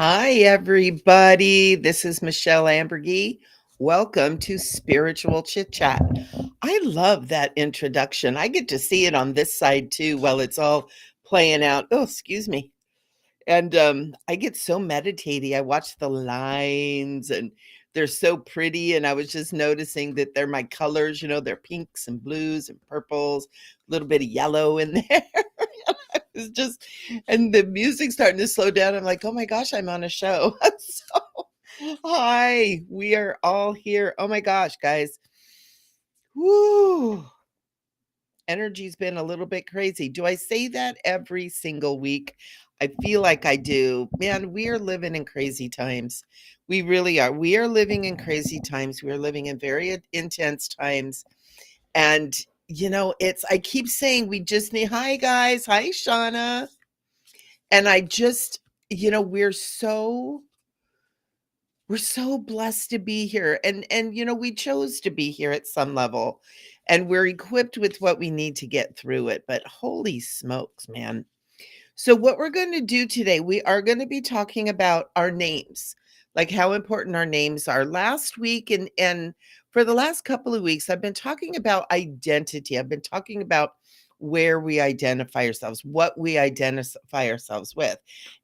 Hi, everybody. This is Michele Amburgey. Welcome to Spiritual Chit Chat. I love that introduction. I get to see it on this side too while it's all playing out. Oh, excuse me. And I get so meditative. I watch the lines and they're so pretty. And I was just noticing that they're my colors, they're pinks and blues and purples, a little bit of yellow in there. It's just, and the music's starting to slow down. I'm like, oh my gosh, I'm on a show. So, hi, we are all here. Oh my gosh, guys. Woo. Energy's been a little bit crazy. Do I say that every single week? I feel like I do. Man, we are living in crazy times. We really are. We are living in crazy times. We are living in very intense times. And, I keep saying we just need, hi guys. Hi, Shauna. And I just, we're so blessed to be here. And we chose to be here at some level. And we're equipped with what we need to get through it. But holy smokes, man. So what we're going to do today, we are going to be talking about our names, like how important our names are. Last week and for the last couple of weeks, I've been talking about identity. I've been talking about where we identify ourselves, what we identify ourselves with,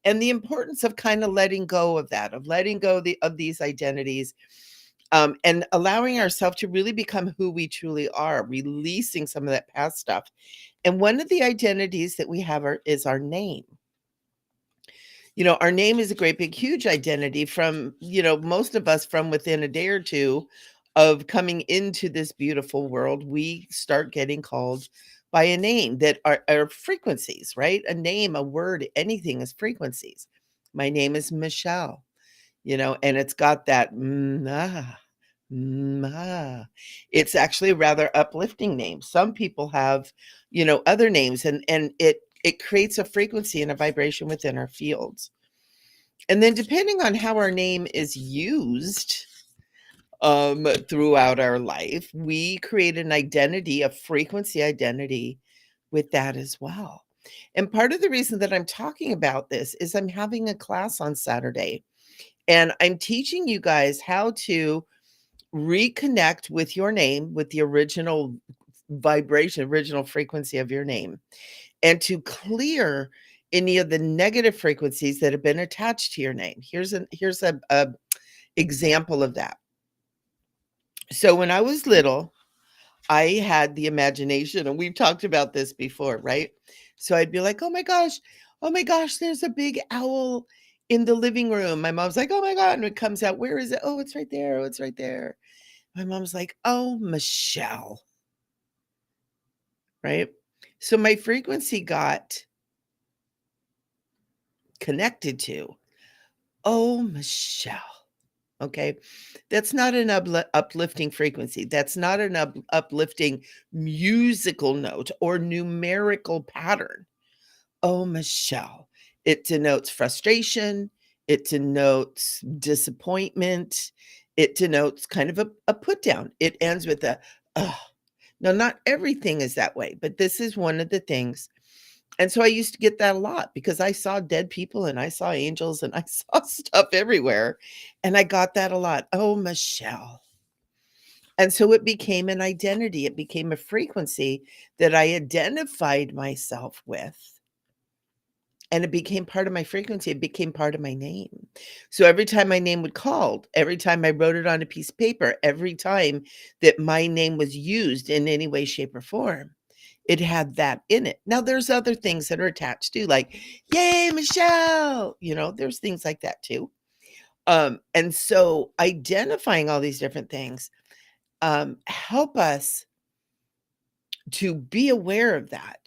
and the importance of kind of letting go of that, of letting go of these identities, and allowing ourselves to really become who we truly are, releasing some of that past stuff. And one of the identities that we have is our name. Our name is a great big huge identity from, most of us from within a day or two of coming into this beautiful world, we start getting called by a name that are frequencies, right? A name, a word, anything is frequencies. My name is Michele, and it's got that it's actually a rather uplifting name. Some people have, other names, and it creates a frequency and a vibration within our fields. And then depending on how our name is used throughout our life, we create an identity, a frequency identity with that as well. And part of the reason that I'm talking about this is I'm having a class on Saturday, and I'm teaching you guys how to reconnect with your name, with the original vibration, original frequency of your name, and to clear any of the negative frequencies that have been attached to your name. Here's a example of that. So when I was little, I had the imagination, and we've talked about this before, right? So I'd be like, oh my gosh, there's a big owl in the living room. My mom's like, oh my God. And it comes out, where is it? Oh, it's right there. Oh, it's right there. My mom's like, oh, Michele, right? So my frequency got connected to, oh, Michele. Okay. That's not an uplifting frequency. That's not an uplifting musical note or numerical pattern. Oh, Michele. It denotes frustration. It denotes disappointment. It denotes kind of a put down. It ends with a, oh. Now, not everything is that way, but this is one of the things. And so I used to get that a lot because I saw dead people and I saw angels and I saw stuff everywhere. And I got that a lot. Oh, Michele. And so it became an identity. It became a frequency that I identified myself with. And it became part of my frequency. It became part of my name. So every time my name was called, every time I wrote it on a piece of paper, every time that my name was used in any way, shape, or form, it had that in it. Now there's other things that are attached to, like, yay, Michele, there's things like that too. And so identifying all these different things help us to be aware of that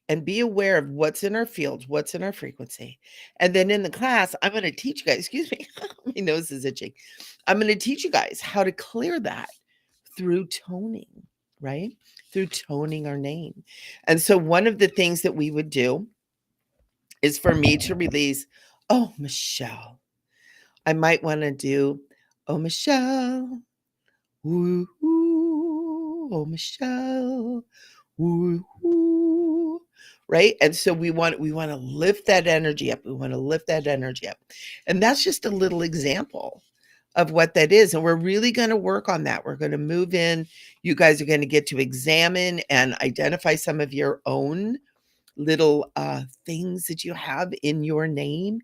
and be aware of what's in our fields, what's in our frequency. And then in the class, I'm going to teach you guys, excuse me, my nose is itching. I'm going to teach you guys how to clear that through toning, right? Through toning our name. And so one of the things that we would do is for me to release, oh, Michele. I might want to do, oh, Michele. Ooh, ooh, oh, Michele. Ooh, ooh. right? And so we want to lift that energy up. We want to lift that energy up. And that's just a little example of what that is. And we're really going to work on that. We're going to move in. You guys are going to get to examine and identify some of your own little things that you have in your name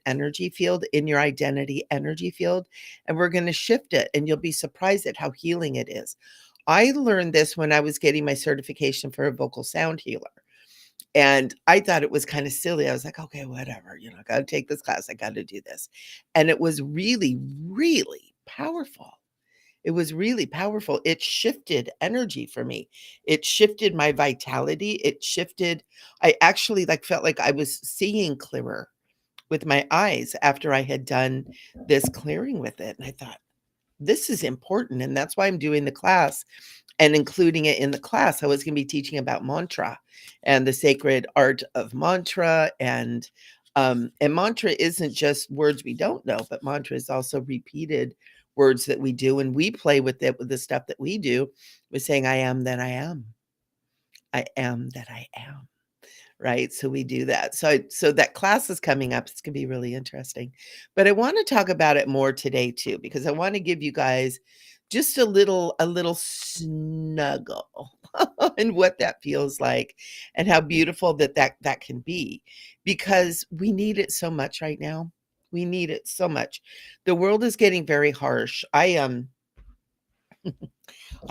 energy field, in your identity energy field. And we're going to shift it. And you'll be surprised at how healing it is. I learned this when I was getting my certification for a vocal sound healer. And I thought it was kind of silly. I was like, okay, whatever, I got to take this class. I got to do this. And it was really, really powerful. It was really powerful. It shifted energy for me. It shifted my vitality. I actually felt like I was seeing clearer with my eyes after I had done this clearing with it. And I thought, this is important. And that's why I'm doing the class and including it in the class. I was going to be teaching about mantra and the sacred art of mantra. And mantra isn't just words we don't know, but mantra is also repeated words that we do. And we play with it with the stuff that we do with saying, I am that I am. I am that I am. Right? So we do that. So that class is coming up. It's going to be really interesting. But I want to talk about it more today too, because I want to give you guys just a little snuggle and what that feels like and how beautiful that can be, because we need it so much right now. We need it so much. The world is getting very harsh. I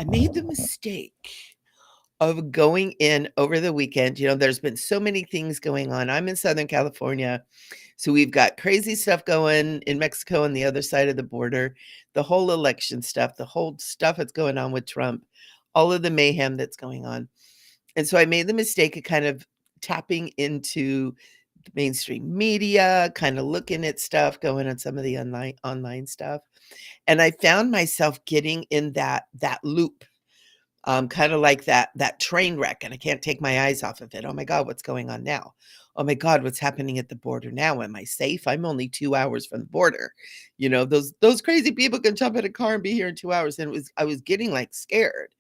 made the mistake of going in over the weekend. There's been so many things going on. I'm in Southern California, so we've got crazy stuff going in Mexico on the other side of the border, the whole election stuff, the whole stuff that's going on with Trump, all of the mayhem that's going on. And so I made the mistake of kind of tapping into the mainstream media, kind of looking at stuff going on, some of the online stuff. And I found myself getting in that loop, kind of like that train wreck, and I can't take my eyes off of it. Oh my God, what's going on now? Oh my God, what's happening at the border now? Am I safe? I'm only 2 hours from the border. Those crazy people can jump in a car and be here in 2 hours. And I was getting scared,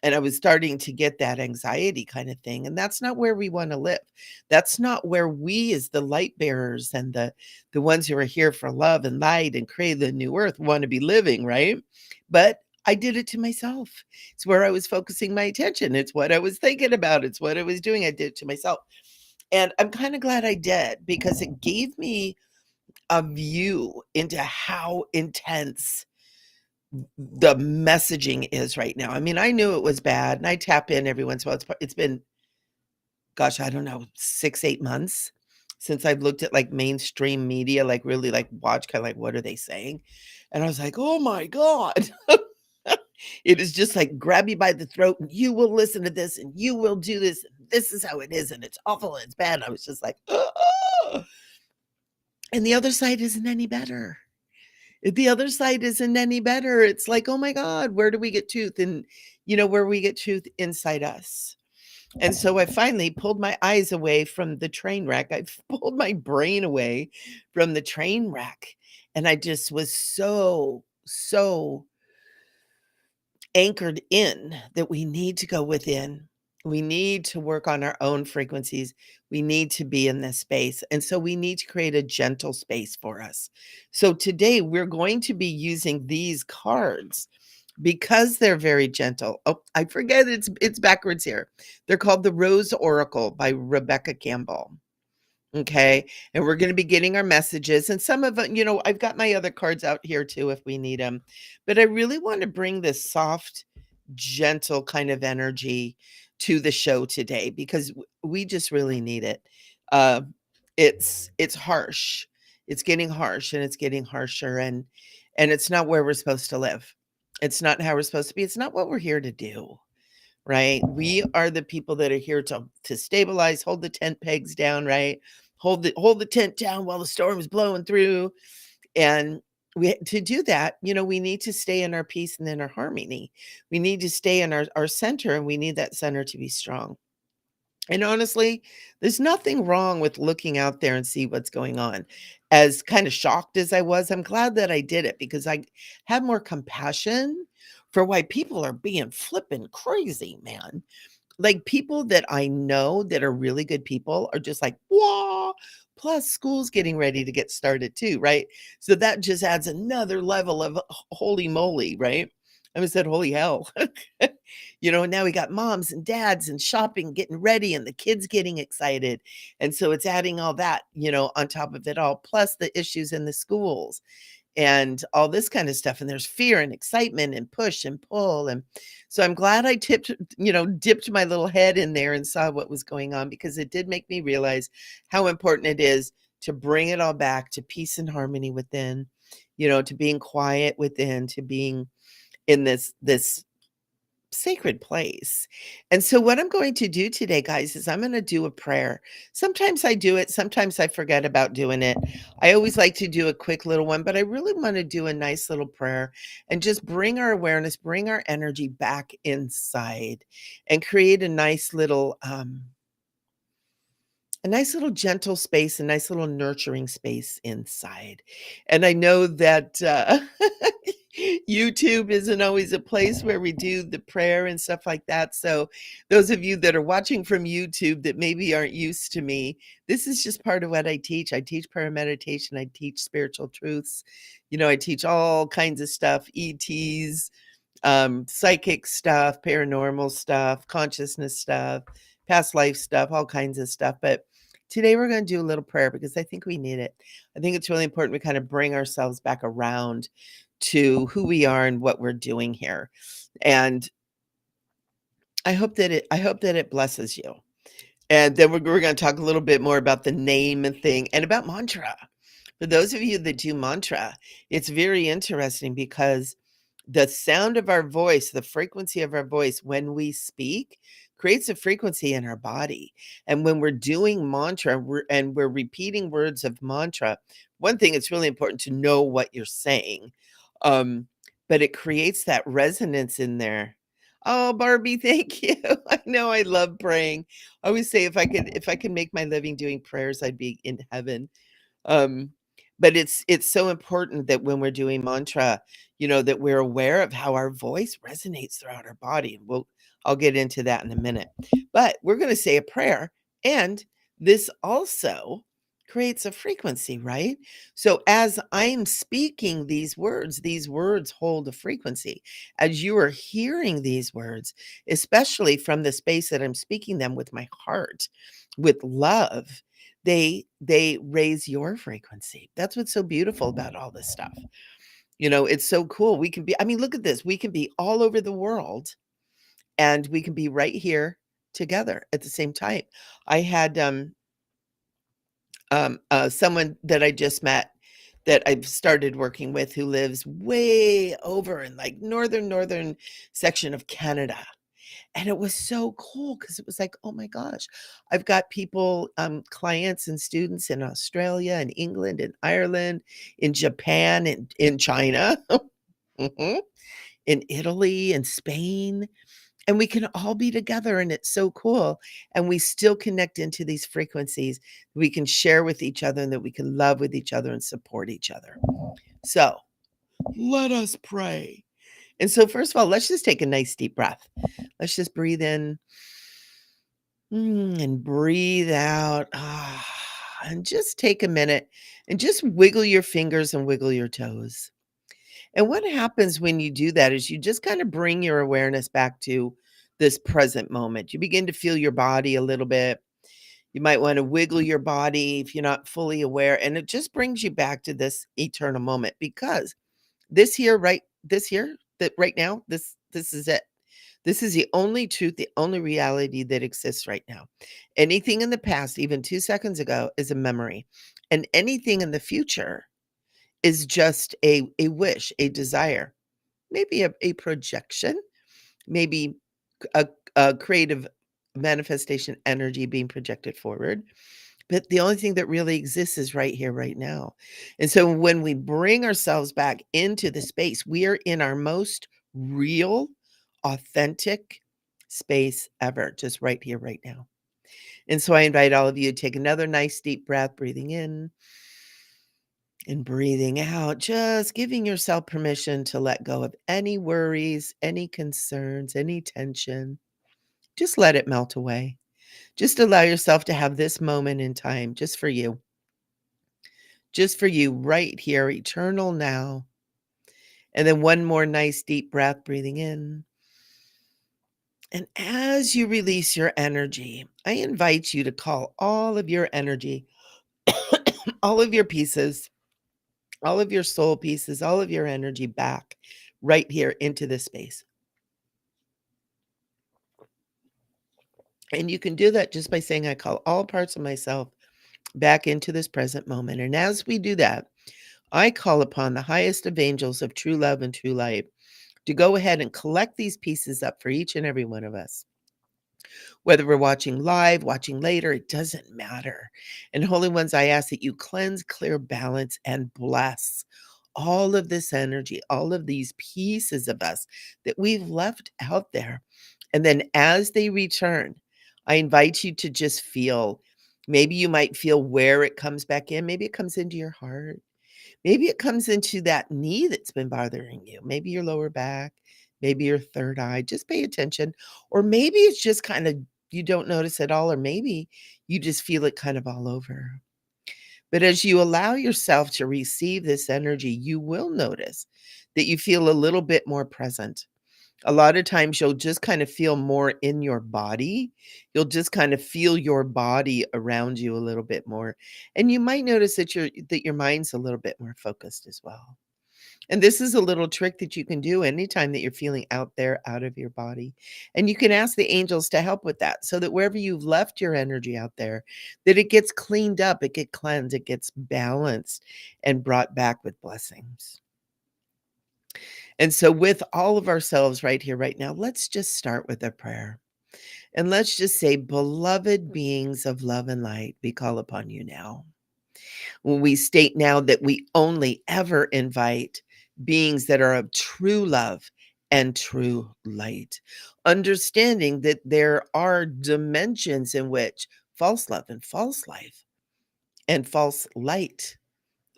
and I was starting to get that anxiety kind of thing. And that's not where we want to live. That's not where we, as the light bearers and the ones who are here for love and light and create the new earth, want to be living, right? But I did it to myself. It's where I was focusing my attention. It's what I was thinking about. It's what I was doing. I did it to myself. And I'm kind of glad I did, because it gave me a view into how intense the messaging is right now. I mean, I knew it was bad, and I tap in every once in a while. It's been, gosh, I don't know, 6, 8 months since I've looked at mainstream media, really watch kind of what are they saying? And I was like, oh my God. It is just grab you by the throat, and you will listen to this, and you will do this. And this is how it is, and it's awful, and it's bad. And I was just like, oh. And the other side isn't any better. The other side isn't any better. It's like, oh my God, where do we get truth? And where we get truth inside us. And so I finally pulled my eyes away from the train wreck. I pulled my brain away from the train wreck. And I just was so anchored in that we need to go within. We need to work on our own frequencies. We need to be in this space. And so we need to create a gentle space for us. So today we're going to be using these cards because they're very gentle. Oh, I forget, it's backwards here. They're called the Rose Oracle by Rebecca Campbell. Okay. And we're going to be getting our messages, and some of them, I've got my other cards out here too if we need them. But I really want to bring this soft, gentle kind of energy to the show today, because we just really need it. Uh, it's harsh. It's getting harsh, and it's getting harsher, and it's not where we're supposed to live. It's not how we're supposed to be. It's not what we're here to do. Right? We are the people that are here to stabilize, hold the tent pegs down, right? Hold the tent down while the storm is blowing through. And to do that, we need to stay in our peace and in our harmony. We need to stay in our center, and we need that center to be strong. And honestly, there's nothing wrong with looking out there and see what's going on. As kind of shocked as I was, I'm glad that I did it, because I have more compassion for why people are being flipping crazy, man. like, people that I know that are really good people are just like, "Wah!" Plus, school's getting ready to get started too, right? So that just adds another level of holy moly, right? I almost said holy hell. Now we got moms and dads and shopping, getting ready, and the kids getting excited. And so it's adding all that, on top of it all, plus the issues in the schools and all this kind of stuff. And there's fear and excitement and push and pull. And so I'm glad I dipped my little head in there and saw what was going on, because it did make me realize how important it is to bring it all back to peace and harmony within, to being quiet within, to being in this sacred place. And so what I'm going to do today, guys, is I'm going to do a prayer. Sometimes I do it, sometimes I forget about doing it. I always like to do a quick little one, but I really want to do a nice little prayer and just bring our awareness, bring our energy back inside and create a nice little gentle space, a nice little nurturing space inside. And I know that YouTube isn't always a place where we do the prayer and stuff like that. So, those of you that are watching from YouTube that maybe aren't used to me, this is just part of what I teach. I teach prayer meditation, I teach spiritual truths. I teach all kinds of stuff, ETs, psychic stuff, paranormal stuff, consciousness stuff, past life stuff, all kinds of stuff. But today we're going to do a little prayer because I think we need it. I think it's really important we kind of bring ourselves back around to who we are and what we're doing here. And I hope that it blesses you. And then we're going to talk a little bit more about the name and thing and about mantra. For those of you that do mantra, it's very interesting because the sound of our voice, the frequency of our voice when we speak creates a frequency in our body. And when we're doing mantra and we're repeating words of mantra, one thing, it's really important to know what you're saying. Um, but it creates that resonance in there. Oh, Barbie, thank you. I know I love praying. I always say if I could make my living doing prayers, I'd be in heaven. Um, but it's so important that when we're doing mantra, that we're aware of how our voice resonates throughout our body. I'll get into that in a minute. But we're going to say a prayer, and this also creates a frequency, right? So as I'm speaking these words hold a frequency. As you are hearing these words, especially from the space that I'm speaking them with my heart, with love, they raise your frequency. That's what's so beautiful about all this stuff. It's so cool. I mean, look at this. We can be all over the world and we can be right here together at the same time. I had someone that I just met that I've started working with who lives way over in like northern section of Canada. And it was so cool because it was like, "Oh my gosh." I've got people, clients and students in Australia and England and Ireland, in Japan, and in China, mhm, in Italy and Spain, and we can all be together, and it's so cool, and we still connect into these frequencies we can share with each other and that we can love with each other and support each other. So, let us pray. And so first of all, let's just take a nice deep breath. Let's just breathe in. And breathe out. And just take a minute and just wiggle your fingers and wiggle your toes. And what happens when you do that is you just kind of bring your awareness back to this present moment. You begin to feel your body a little bit. You might want to wiggle your body if you're not fully aware. And it just brings you back to this eternal moment, because this here, that right now, this is it. This is the only truth, the only reality that exists right now. Anything in the past, even 2 seconds ago, is a memory. And anything in the future is just a wish, a desire, maybe a projection, maybe a, a creative manifestation energy being projected forward. But the only thing that really exists is right here, right now. And so when we bring ourselves back into the space, we are in our most real, authentic space ever, just right here, right now. And so I invite all of you to take another nice deep breath, breathing in and breathing out, just giving yourself permission to let go of any worries, any concerns, any tension. just let it melt away. Just allow yourself to have this moment in time just for you right here, eternal now. And then one more nice deep breath, breathing in. And as you release your energy, I invite you to call all of your energy, all of your pieces, all of your soul pieces, all of your energy back right here into this space. And you can do that just by saying, I call all parts of myself back into this present moment. And as we do that, I call upon the highest of angels of true love and true light to go ahead and collect these pieces up for each and every one of us. Whether we're watching live, watching later, it doesn't matter. And Holy Ones, I ask that you cleanse, clear, balance, and bless all of this energy, all of these pieces of us that we've left out there. And then as they return, I invite you to just feel. Maybe you might feel where it comes back in. Maybe it comes into your heart. Maybe it comes into that knee that's been bothering you. Maybe your lower back, maybe your third eye. Just pay attention. Or maybe it's just kind of you don't notice at all, or maybe you just feel it kind of all over. But as you allow yourself to receive this energy, you will notice that you feel a little bit more present. A lot of times you'll just kind of feel more in your body. You'll just kind of feel your body around you a little bit more. And you might notice that your mind's a little bit more focused as well. And this is a little trick that you can do anytime that you're feeling out there, out of your body. And you can ask the angels to help with that so that wherever you've left your energy out there, that it gets cleaned up, it gets cleansed, it gets balanced and brought back with blessings. And so, with all of ourselves right here, right now, let's just start with a prayer. And let's just say, beloved beings of love and light, we call upon you now. When we state now that we only ever invite beings that are of true love and true light, understanding that there are dimensions in which false love and false life and false light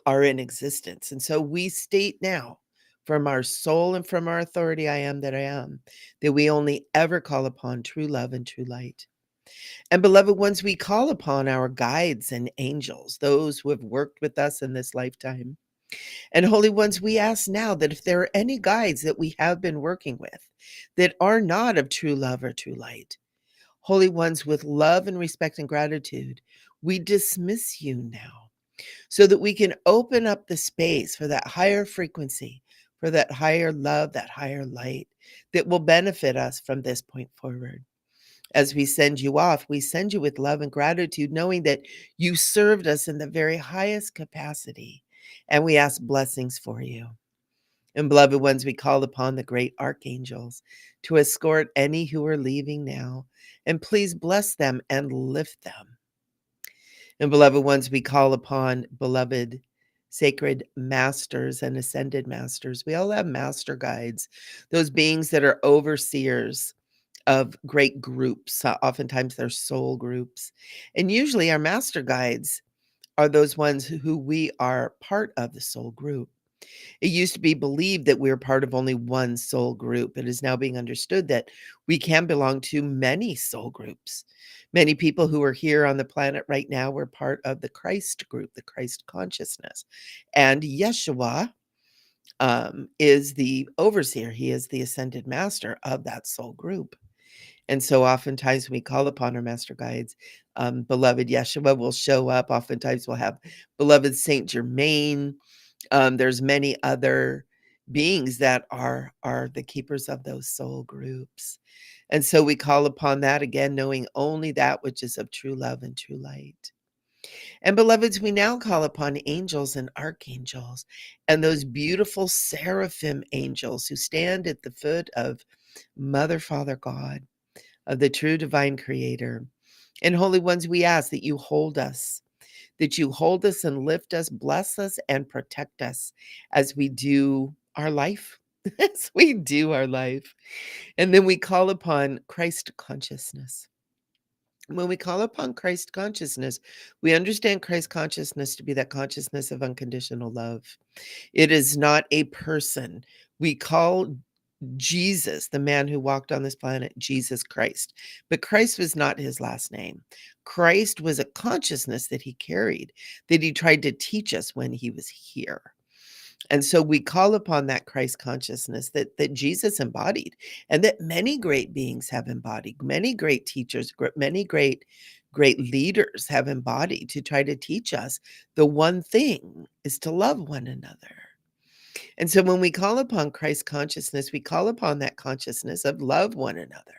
are in existence. And so we state now from our soul and from our authority, I am that I am, that we only ever call upon true love and true light. And beloved ones, we call upon our guides and angels, those who have worked with us in this lifetime. And holy ones, we ask now that if there are any guides that we have been working with that are not of true love or true light, holy ones, with love and respect and gratitude, we dismiss you now so that we can open up the space for that higher frequency, for that higher love, that higher light that will benefit us from this point forward. As we send you off, we send you with love and gratitude, knowing that you served us in the very highest capacity, and we ask blessings for you. And beloved ones, we call upon the great archangels to escort any who are leaving now, and please bless them and lift them. And beloved ones, we call upon beloved sacred masters and ascended masters. We all have master guides, those beings that are overseers of great groups. Oftentimes they're soul groups. And usually our master guides are those ones who we are part of the soul group. It used to be believed that we are part of only one soul group. It is now being understood that we can belong to many soul groups. Many people who are here on the planet right now were part of the Christ group, the Christ consciousness. And Yeshua is the overseer. He is the ascended master of that soul group. And so oftentimes we call upon our master guides. Beloved Yeshua will show up. Oftentimes we'll have beloved Saint Germain. There's many other beings that are the keepers of those soul groups. And so we call upon that again, knowing only that which is of true love and true light. And beloveds, we now call upon angels and archangels and those beautiful seraphim angels who stand at the foot of Mother, Father, God, of the true divine creator. And holy ones, we ask that you hold us, and lift us, bless us, and protect us as we do our life, as we do our life. And then we call upon Christ consciousness. When we call upon Christ consciousness, we understand Christ consciousness to be that consciousness of unconditional love. It is not a person. We call Jesus, the man who walked on this planet, Jesus Christ. But Christ was not his last name. Christ was a consciousness that he carried, that he tried to teach us when he was here. And so we call upon that Christ consciousness that Jesus embodied, and that many great beings have embodied, many great teachers, many great leaders have embodied to try to teach us the one thing is to love one another. And so when we call upon Christ consciousness, we call upon that consciousness of love one another.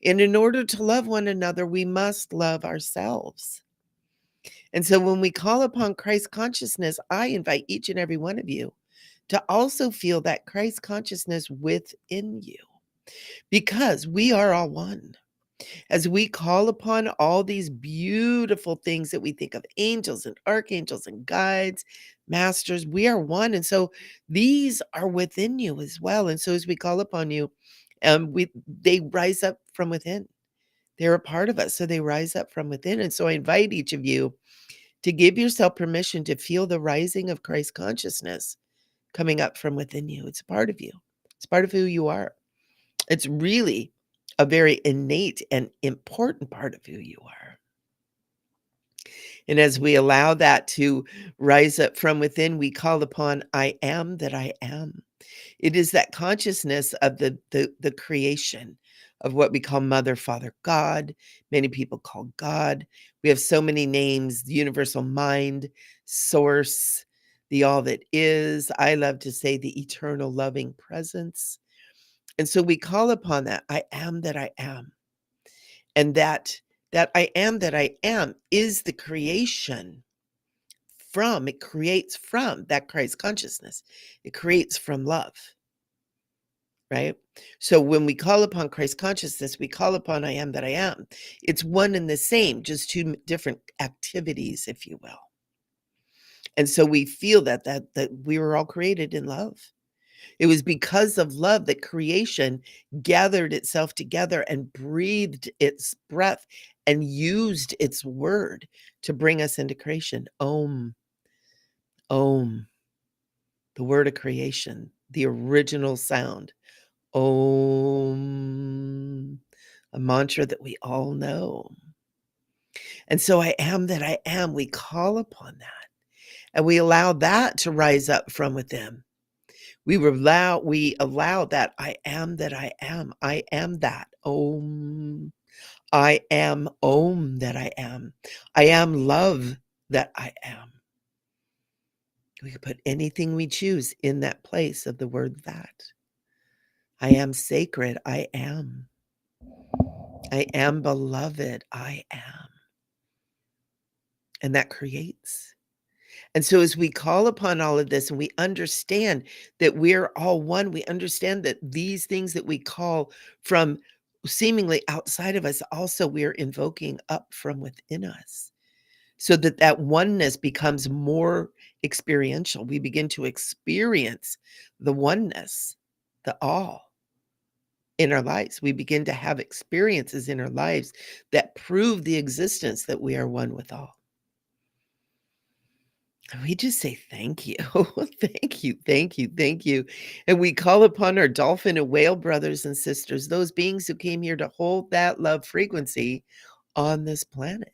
And in order to love one another, we must love ourselves. And so when we call upon Christ consciousness, I invite each and every one of you to also feel that Christ consciousness within you, because we are all one. As we call upon all these beautiful things that we think of, angels and archangels and guides, masters, we are one. And so these are within you as well. And so as we call upon you, they rise up from within. They're a part of us. So they rise up from within. And so I invite each of you to give yourself permission to feel the rising of Christ consciousness coming up from within you. It's a part of you. It's part of who you are. It's really a very innate and important part of who you are. And as we allow that to rise up from within, we call upon I am that I am. It is that consciousness of the creation of what we call Mother, Father, God. Many people call God. We have so many names: the universal mind, source, the all that is. I love to say the eternal loving presence. And so we call upon that I am that I am. And that I am that I am is the creation from, it creates from that Christ consciousness. It creates from love, right? So when we call upon Christ consciousness, we call upon I am that I am. It's one and the same, just two different activities, if you will. And so we feel that we were all created in love. It was because of love that creation gathered itself together and breathed its breath and used its word to bring us into creation. Om, Om, the word of creation, the original sound. Om, a mantra that we all know. And so I am that I am. We call upon that and we allow that to rise up from within. We allow that I am that I am. I am that. Om. I am Om that I am. I am love that I am. We can put anything we choose in that place of the word that. I am sacred. I am. I am beloved. I am. And that creates. And so as we call upon all of this and we understand that we're all one, we understand that these things that we call from seemingly outside of us, also we're invoking up from within us. So that oneness becomes more experiential. We begin to experience the oneness, the all in our lives. We begin to have experiences in our lives that prove the existence that we are one with all. And we just say thank you. Thank you, thank you, thank you. And we call upon our dolphin and whale brothers and sisters, those beings who came here to hold that love frequency on this planet.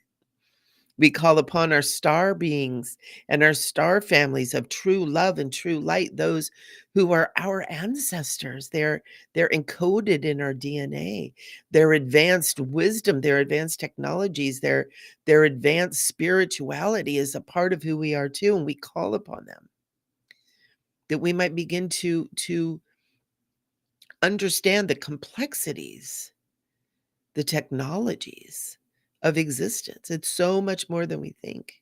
We call upon our star beings and our star families of true love and true light, those who are our ancestors. They're encoded in our DNA. Their advanced wisdom, their advanced technologies, their advanced spirituality is a part of who we are too, and we call upon them that we might begin to understand the complexities, the technologies of existence. It's so much more than we think.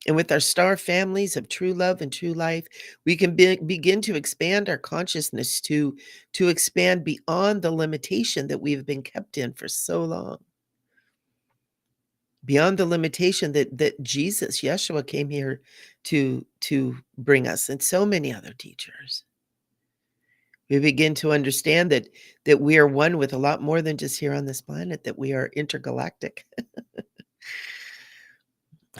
And with our star families of true love and true life, we can begin to expand our consciousness to expand beyond the limitation that we've been kept in for so long. Beyond the limitation that Jesus, Yeshua, came here to bring us, and so many other teachers. We begin to understand that we are one with a lot more than just here on this planet, that we are intergalactic.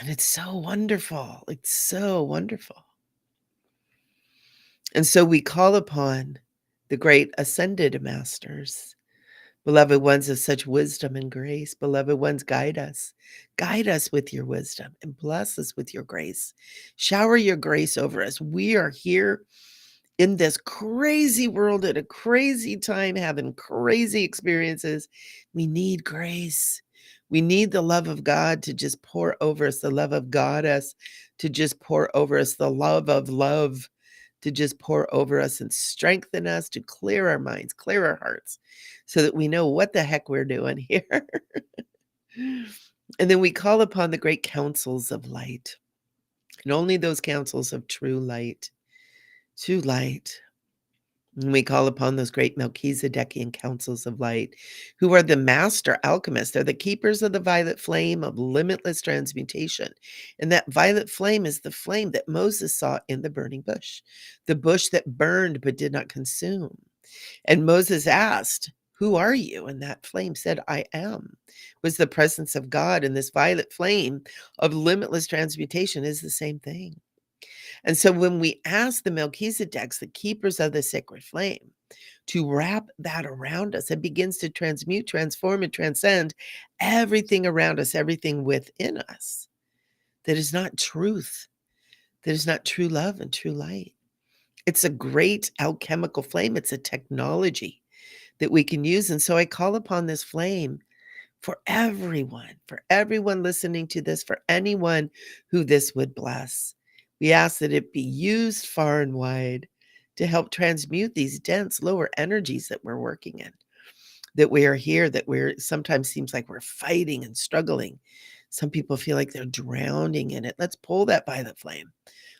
And it's so wonderful. It's so wonderful. And so we call upon the great ascended masters. Beloved ones of such wisdom and grace, beloved ones, guide us. Guide us with your wisdom and bless us with your grace. Shower your grace over us. We are here in this crazy world at a crazy time, having crazy experiences. We need grace. We need the love of God to just pour over us, the love of Goddess to just pour over us, the love of love to just pour over us and strengthen us, to clear our minds, clear our hearts, so that we know what the heck we're doing here. And then we call upon the great counsels of light, and only those counsels of true light, true light. And we call upon those great Melchizedekian councils of light, who are the master alchemists. They're the keepers of the violet flame of limitless transmutation. And that violet flame is the flame that Moses saw in the burning bush, the bush that burned but did not consume. And Moses asked, "Who are you?" And that flame said, "I am." It was the presence of God. And this violet flame of limitless transmutation is the same thing. And so when we ask the Melchizedeks, the keepers of the sacred flame, to wrap that around us, it begins to transmute, transform, and transcend everything around us, everything within us that is not truth, that is not true love and true light. It's a great alchemical flame. It's a technology that we can use. And so I call upon this flame for everyone listening to this, for anyone who this would bless. We ask that it be used far and wide to help transmute these dense lower energies that we're working in, that we are here, that we're sometimes seems like we're fighting and struggling. Some people feel like they're drowning in it. Let's pull that violet flame.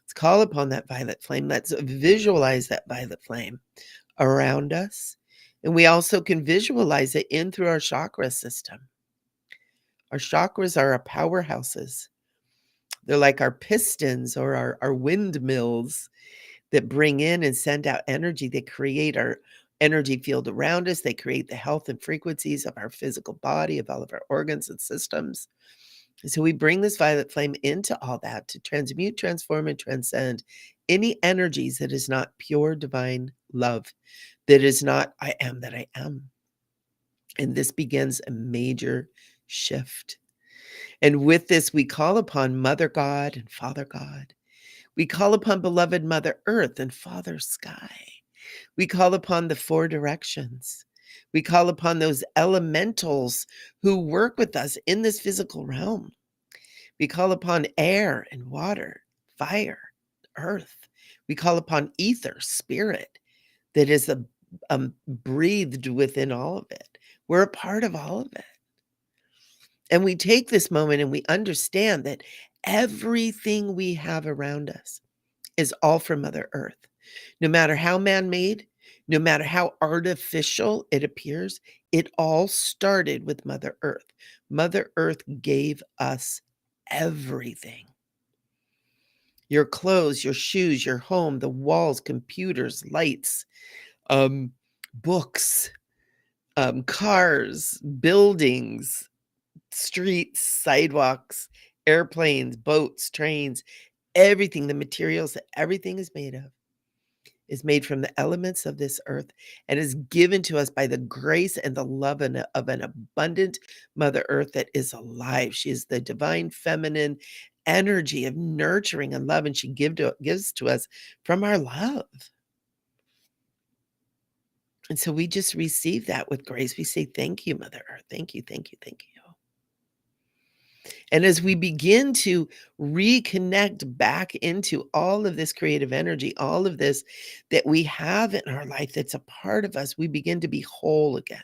Let's call upon that violet flame. Let's visualize that violet flame around us. And we also can visualize it in through our chakra system. Our chakras are our powerhouses. They're like our pistons or our windmills that bring in and send out energy. They create our energy field around us. They create the health and frequencies of our physical body, of all of our organs and systems. And so we bring this violet flame into all that to transmute, transform, and transcend any energies that is not pure divine love, that is not I am that I am. And this begins a major shift. And with this, we call upon Mother God and Father God. We call upon beloved Mother Earth and Father Sky. We call upon the four directions. We call upon those elementals who work with us in this physical realm. We call upon air and water, fire, earth. We call upon ether, spirit, that is breathed within all of it. We're a part of all of it. And we take this moment and we understand that everything we have around us is all from Mother Earth. No matter how man-made, no matter how artificial it appears, it all started with Mother Earth. Mother Earth gave us everything. Your clothes, your shoes, your home, the walls, computers, lights, books, cars, buildings, streets, sidewalks, airplanes, boats, trains, everything, the materials that everything is made from the elements of this earth and is given to us by the grace and the love of an abundant Mother Earth that is alive. She is the divine feminine energy of nurturing and love, and she gives to us from our love. And so we just receive that with grace. We say, thank you, Mother Earth. Thank you, thank you, thank you. And as we begin to reconnect back into all of this creative energy, all of this that we have in our life that's a part of us, we begin to be whole again.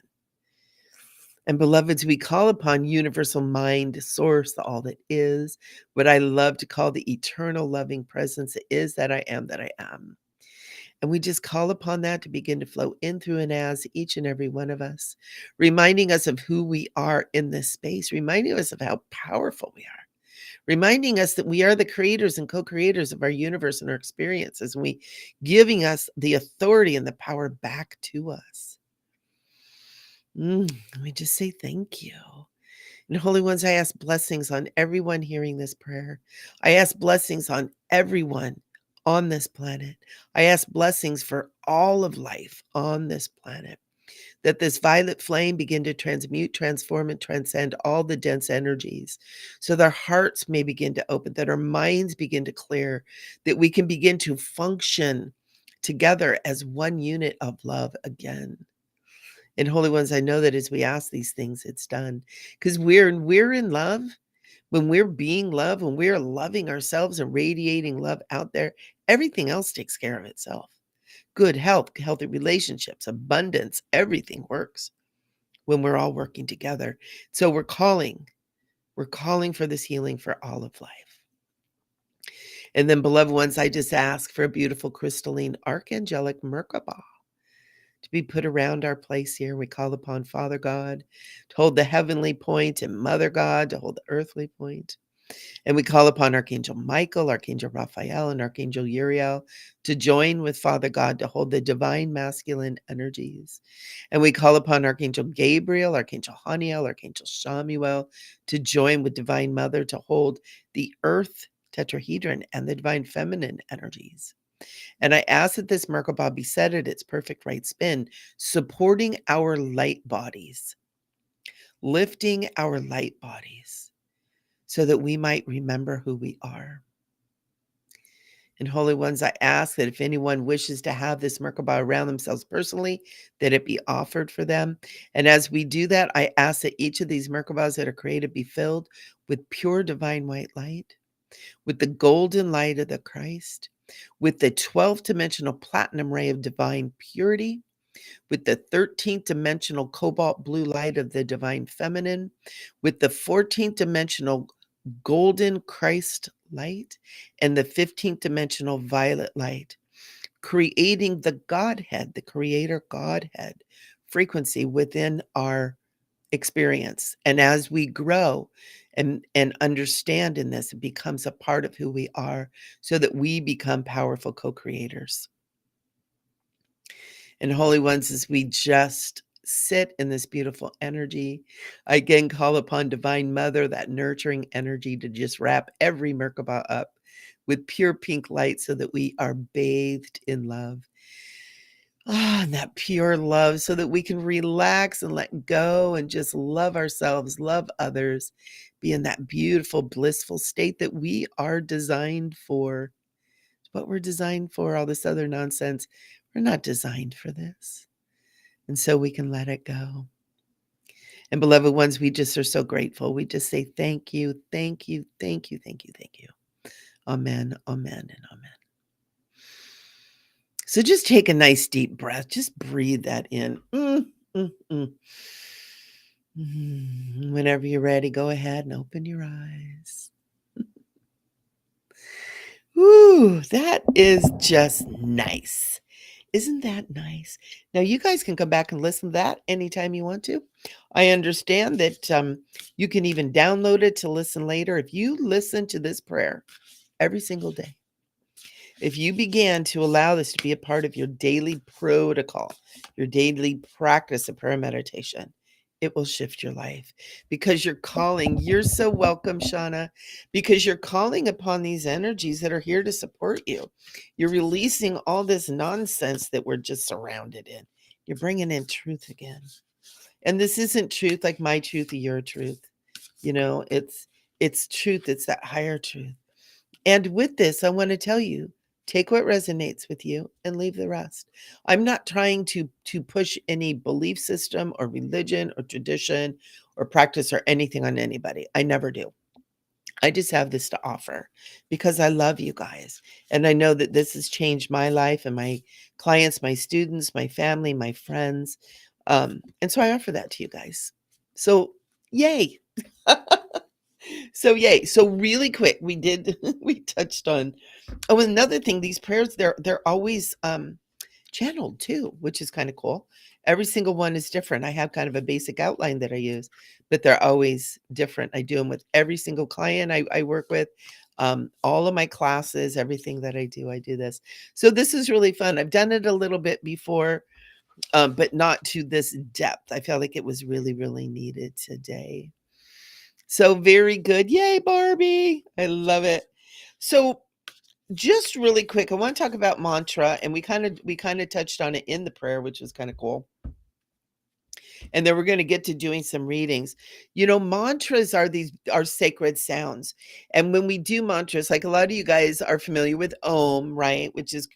And beloveds, we call upon universal mind, source, all that is, what I love to call the eternal loving presence that is that I am that I am. And we just call upon that to begin to flow in through and as each and every one of us, reminding us of who we are in this space, reminding us of how powerful we are, reminding us that we are the creators and co-creators of our universe and our experiences, and we giving us the authority and the power back to us. We just say thank you. And Holy Ones, I ask blessings on everyone hearing this prayer. I ask blessings on everyone, on this planet. I ask blessings for all of life on this planet, that this violet flame begin to transmute, transform, and transcend all the dense energies, so that our hearts may begin to open, that our minds begin to clear, that we can begin to function together as one unit of love again. And Holy Ones, I know that as we ask these things, it's done. Because we're in love. When we're being love, when we're loving ourselves and radiating love out there, everything else takes care of itself. Good health, healthy relationships, abundance, everything works when we're all working together. So we're calling for this healing for all of life. And then, beloved ones, I just ask for a beautiful crystalline archangelic Merkaba to be put around our place here. We call upon Father God to hold the heavenly point, and Mother God to hold the earthly point. And we call upon Archangel Michael, Archangel Raphael, and Archangel Uriel to join with Father God to hold the divine masculine energies. And we call upon Archangel Gabriel, Archangel Haniel, Archangel Shamuel to join with Divine Mother to hold the earth tetrahedron and the divine feminine energies. And I ask that this Merkaba be set at its perfect right spin, supporting our light bodies, lifting our light bodies, so that we might remember who we are. And Holy Ones, I ask that if anyone wishes to have this Merkaba around themselves personally, that it be offered for them. And as we do that, I ask that each of these Merkabas that are created be filled with pure divine white light, with the golden light of the Christ, with the 12th dimensional platinum ray of divine purity, with the 13th dimensional cobalt blue light of the divine feminine, with the 14th dimensional golden Christ light, and the 15th dimensional violet light, creating the Godhead, the Creator Godhead frequency within our experience. And as we grow and understand in this, it becomes a part of who we are, so that we become powerful co-creators. And Holy Ones, as we just sit in this beautiful energy, I again call upon Divine Mother, that nurturing energy, to just wrap every Merkaba up with pure pink light, so that we are bathed in love. And that pure love, so that we can relax and let go and just love ourselves, love others, be in that beautiful, blissful state that we are designed for. It's what we're designed for. All this other nonsense, we're not designed for this. And so we can let it go. And beloved ones, we just are so grateful. We just say thank you, thank you, thank you, thank you, thank you. Amen, amen, and amen. So just take a nice deep breath. Just breathe that in. Whenever you're ready, go ahead and open your eyes. Ooh, that is just nice. Isn't that nice? Now, you guys can come back and listen to that anytime you want to. I understand that you can even download it to listen later. If you listen to this prayer every single day, if you began to allow this to be a part of your daily protocol, your daily practice of prayer meditation, it will shift your life, because you're calling. You're so welcome, Shauna, because you're calling upon these energies that are here to support you. You're releasing all this nonsense that we're just surrounded in. You're bringing in truth again. And this isn't truth like my truth or your truth. It's truth. It's that higher truth. And with this, I want to tell you, take what resonates with you and leave the rest. I'm not trying to push any belief system or religion or tradition or practice or anything on anybody. I never do. I just have this to offer because I love you guys. And I know that this has changed my life and my clients, my students, my family, my friends. And so I offer that to you guys. So yay. So yay. So really quick, we touched on, oh, another thing, these prayers, they're always channeled too, which is kind of cool. Every single one is different. I have kind of a basic outline that I use, but they're always different. I do them with every single client I work with, all of my classes, everything that I do this. So this is really fun. I've done it a little bit before, but not to this depth. I felt like it was really, really needed today. So very good. Yay, Barbie. I love it. So just really quick, I want to talk about mantra, and we kind of touched on it in the prayer, which was kind of cool. And then we're going to get to doing some readings. Mantras are sacred sounds. And when we do mantras, like a lot of you guys are familiar with Om, right? Which is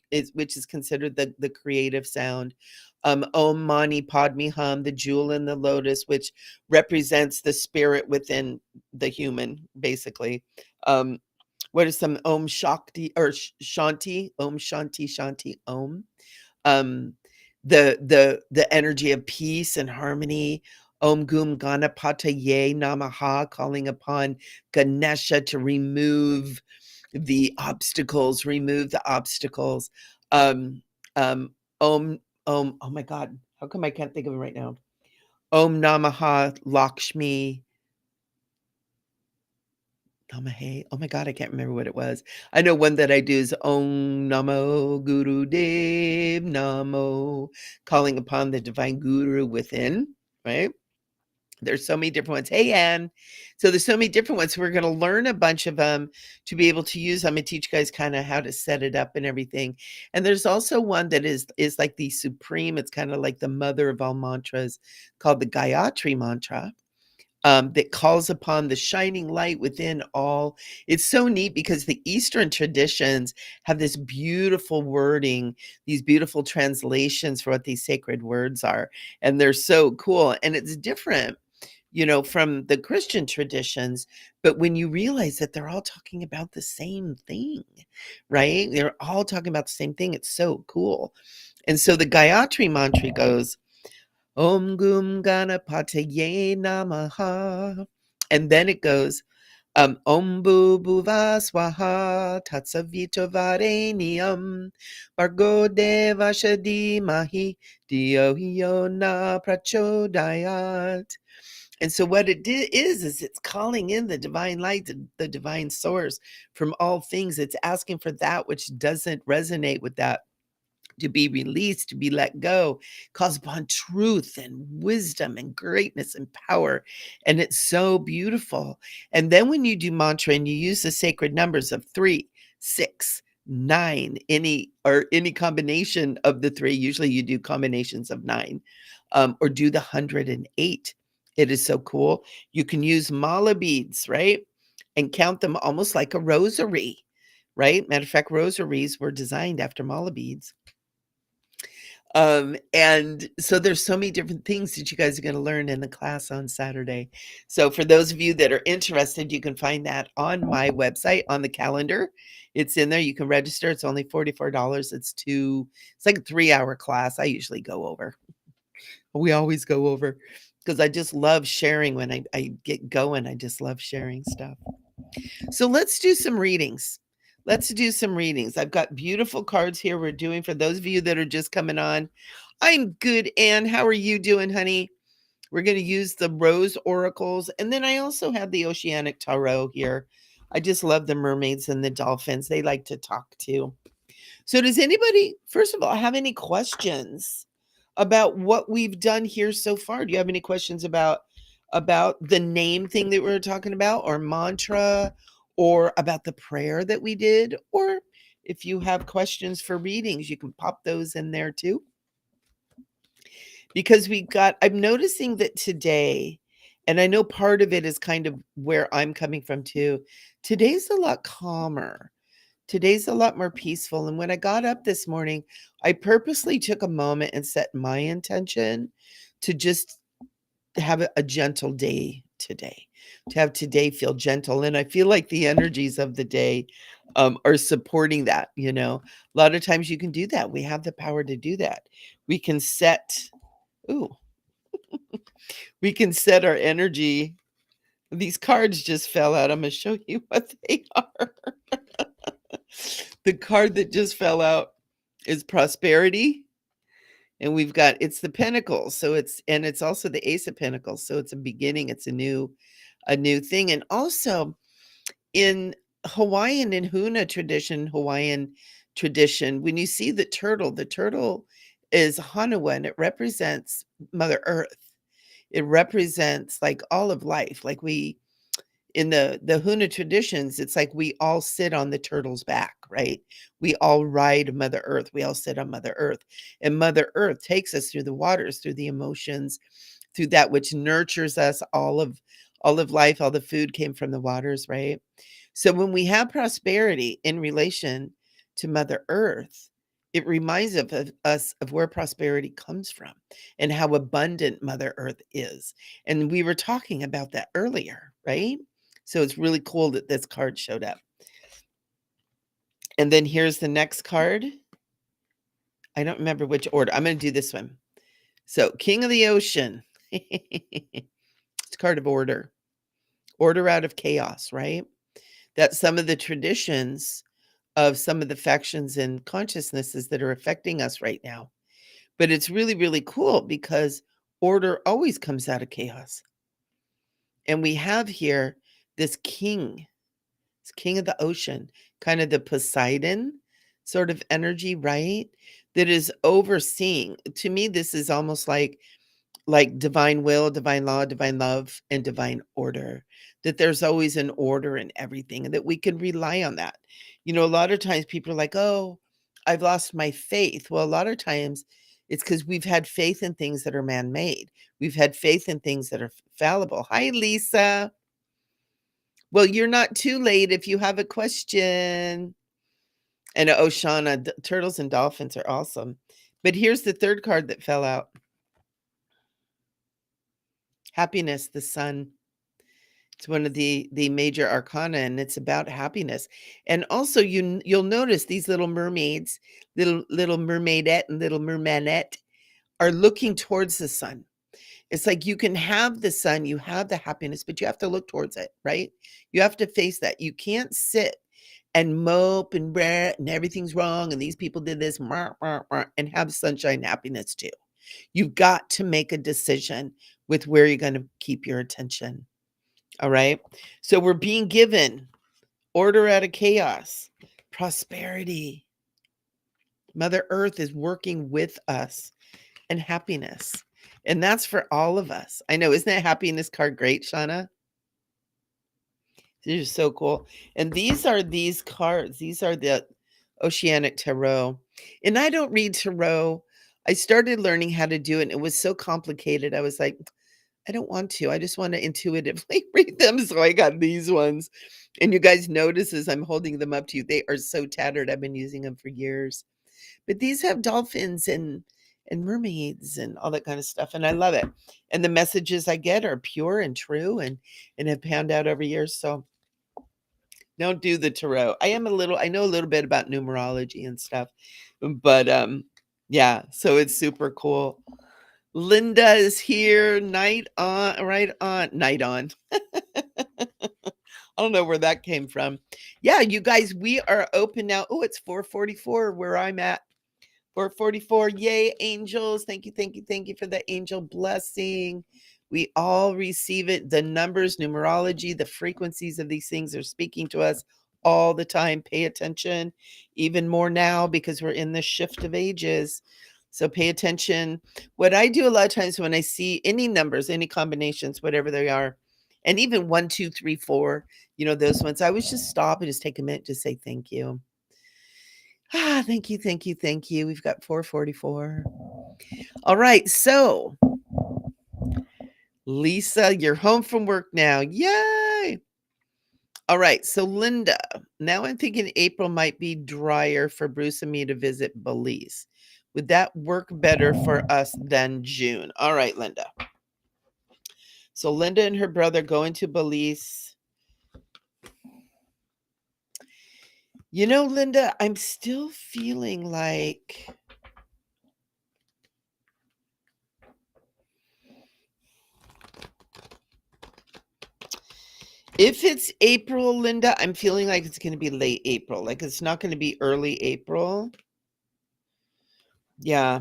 considered the creative sound. Om Mani Padme Hum, the jewel in the lotus, which represents the spirit within the human, basically. Um, what are some Om Shakti or Shanti? Om Shanti Shanti Om. um the energy of peace and harmony. Om Gum Ganapataye Namaha, calling upon Ganesha to remove the obstacles. um um Om, oh my god, how come I can't think of it right now? Om Namaha Lakshmi Namahe. Oh my god, I can't remember what it was. I know one that I do is Om Namo Guru Dev Namo, calling upon the divine guru within, right? There's so many different ones. Hey, Anne. So there's so many different ones. We're going to learn a bunch of them to be able to use. I'm going to teach you guys kind of how to set it up and everything. And there's also one that is like the supreme. It's kind of like the mother of all mantras, called the Gayatri mantra, that calls upon the shining light within all. It's so neat because the Eastern traditions have this beautiful wording, these beautiful translations for what these sacred words are. And they're so cool. And it's different, from the Christian traditions. But when you realize that they're all talking about the same thing, right? They're all talking about the same thing. It's so cool. And so the Gayatri mantra goes, Om Gum Ganapataye Namaha. And then it goes, Om Bhuva Swaha Tatsavito Varenium Bargo Devashadi Mahi Dio Na Prachodayat. And so what is it's calling in the divine light, the divine source from all things. It's asking for that which doesn't resonate with that to be released, to be let go, calls upon truth and wisdom and greatness and power. And it's so beautiful. And then when you do mantra and you use the sacred numbers of 3, 6, 9, any combination of the three, usually you do combinations of 9, or do the 108. It is so cool. You can use mala beads, right? And count them almost like a rosary, right? Matter of fact, rosaries were designed after mala beads. And so there's so many different things that you guys are going to learn in the class on Saturday. So for those of you that are interested, you can find that on my website on the calendar. It's in there. You can register. It's only $44. It's like a 3-hour class. I usually go over. We always go over because I just love sharing when I get going. I just love sharing stuff. So let's do some readings. Let's do some readings. I've got beautiful cards here we're doing for those of you that are just coming on. I'm good, Anne. How are you doing, honey? We're going to use the Rose Oracles. And then I also have the Oceanic Tarot here. I just love the mermaids and the dolphins. They like to talk too. So does anybody, first of all, have any questions about what we've done here so far? Do you have any questions about the name thing that we were talking about, or mantra, or about the prayer that we did? Or if you have questions for readings, you can pop those in there too. Because I'm noticing that today, and I know part of it is kind of where I'm coming from too, today's a lot calmer. Today's a lot more peaceful. And when I got up this morning, I purposely took a moment and set my intention to just have a gentle day today, to have today feel gentle. And I feel like the energies of the day are supporting that. A lot of times you can do that. We have the power to do that. We can ooh, we can set our energy. These cards just fell out. I'm going to show you what they are. The card that just fell out is prosperity. And it's the Pentacles. So it's also the Ace of Pentacles. So it's a beginning. It's a new thing. And also in Hawaiian tradition, when you see the turtle is Hanawa, and it represents Mother Earth. It represents like all of life. Like in the Huna traditions, it's like we all sit on the turtle's back, right? We all ride Mother Earth. We all sit on Mother Earth. And Mother Earth takes us through the waters, through the emotions, through that which nurtures us. All of life, all the food came from the waters, right? So when we have prosperity in relation to Mother Earth, it reminds of us of where prosperity comes from and how abundant Mother Earth is. And we were talking about that earlier, right? So it's really cool that this card showed up. And then here's the next card. I don't remember which order. I'm going to do this one. So, King of the Ocean. It's a card of order. Order out of chaos, right? That's some of the traditions of some of the factions and consciousnesses that are affecting us right now. But it's really, really cool because order always comes out of chaos. And we have here this king of the ocean, kind of the Poseidon sort of energy, right? That is overseeing. To me, this is almost like divine will, divine law, divine love, and divine order. That there's always an order in everything and that we can rely on that. A lot of times people are like, oh, I've lost my faith. Well, a lot of times it's because we've had faith in things that are man made. We've had faith in things that are fallible. Hi, Lisa. Well, you're not too late if you have a question. And Oshana, turtles and dolphins are awesome. But here's the third card that fell out. Happiness, the sun. It's one of the major arcana, and it's about happiness. And also, you'll notice these little mermaids, little mermaidette and little mermanette, are looking towards the sun. It's like you can have the sun, you have the happiness, but you have to look towards it, right? You have to face that. You can't sit and mope and brah, and everything's wrong, and these people did this, and have sunshine happiness too. You've got to make a decision with where you're going to keep your attention. All right. So we're being given order out of chaos, prosperity. Mother Earth is working with us, and happiness. And that's for all of us. I know. Isn't that happiness card great, Shauna? These are so cool. And these cards. These are the Oceanic Tarot. And I don't read tarot. I started learning how to do it, and it was so complicated. I was like, I don't want to. I just want to intuitively read them. So I got these ones. And you guys notice as I'm holding them up to you, they are so tattered. I've been using them for years. But these have dolphins and mermaids and all that kind of stuff. And I love it. And the messages I get are pure and true and have panned out over years. So don't do the tarot. I know a little bit about numerology and stuff. But yeah, so it's super cool. Linda is here. Night on, right on, night on. I don't know where that came from. Yeah, you guys, we are open now. Oh, it's 4:44 where I'm at. 4:44. Yay, angels. Thank you, thank you, thank you for the angel blessing. We all receive it. The numbers, numerology, the frequencies of these things are speaking to us all the time. Pay attention, even more now because we're in the shift of ages. So pay attention. What I do a lot of times when I see any numbers, any combinations, whatever they are, and even 1, 2, 3, 4, those ones, I always just stop and just take a minute to say thank you. Thank you, thank you, thank you. We've got 4:44. All right, so Lisa, you're home from work now. Yay! All right, so Linda, now I'm thinking April might be drier for Bruce and me to visit Belize. Would that work better for us than June? All right, Linda. So Linda and her brother going to Belize. Linda, I'm still feeling like if it's April, Linda, I'm feeling like it's going to be late April. Like it's not going to be early April. Yeah.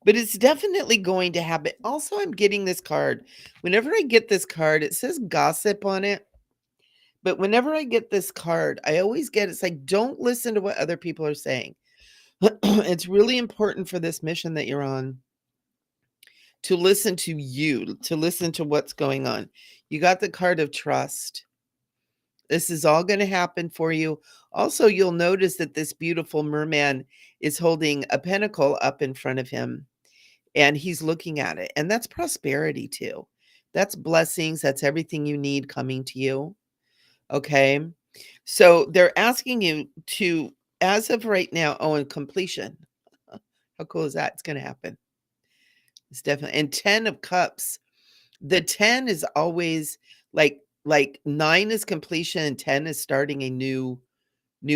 But it's definitely going to happen. Also, I'm getting this card. Whenever I get this card, it says gossip on it. But whenever I get this card, I always get it's like, don't listen to what other people are saying. It's really important for this mission that you're on to listen to you, to listen to what's going on. You got the card of trust. This is all going to happen for you. Also, you'll notice that this beautiful merman is holding a pentacle up in front of him and he's looking at it. And that's prosperity too. That's blessings. That's everything you need coming to you. Okay. So they're asking you to, as of right now, and completion. How cool is that? It's going to happen. It's definitely, and 10 of cups. The 10 is always like 9 is completion and 10 is starting a new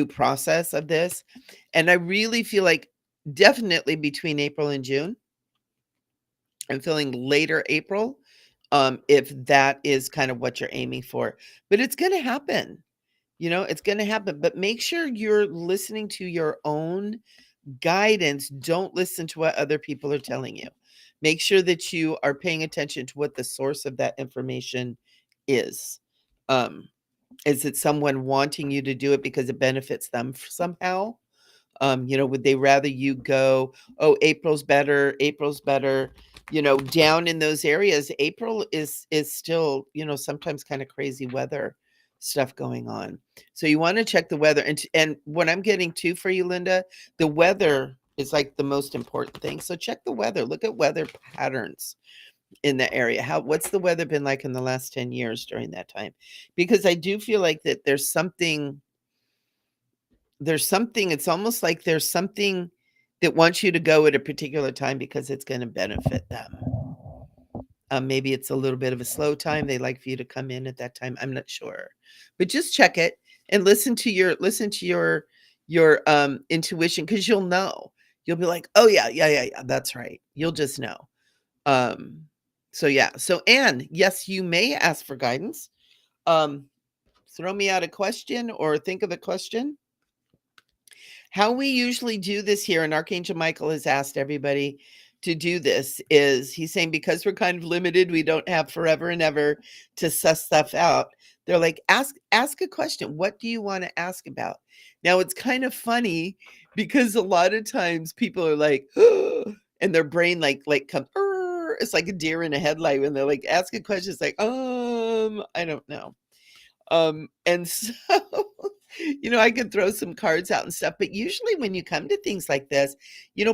process of this. And I really feel like definitely between April and June. I'm feeling later April, if that is kind of what you're aiming for. But it's going to happen. It's going to happen. But make sure you're listening to your own guidance. Don't listen to what other people are telling you. Make sure that you are paying attention to what the source of that information is. Is it someone wanting you to do it because it benefits them somehow? Would they rather you go, oh, April's better, down in those areas. April is still, sometimes kind of crazy weather stuff going on. So you want to check the weather. And what I'm getting to for you, Linda, the weather is like the most important thing. So check the weather, look at weather patterns in the area. What's the weather been like in the last 10 years during that time? Because I do feel like that it's almost like there's something that wants you to go at a particular time because it's going to benefit them. Maybe it's a little bit of a slow time. They like for you to come in at that time. I'm not sure, but just check it and listen to your intuition, because you'll know. You'll be like, oh yeah, that's right. You'll just know. So yeah. So Anne, yes, you may ask for guidance. Throw me out a question or think of a question. How we usually do this here, and Archangel Michael has asked everybody to do this, is he's saying because we're kind of limited, we don't have forever and ever to suss stuff out. They're like, ask a question. What do you want to ask about? Now it's kind of funny because a lot of times people are like, and their brain like comes, it's like a deer in a headlight when they're like, ask a question. It's like, I don't know. And so, I could throw some cards out and stuff, but usually when you come to things like this,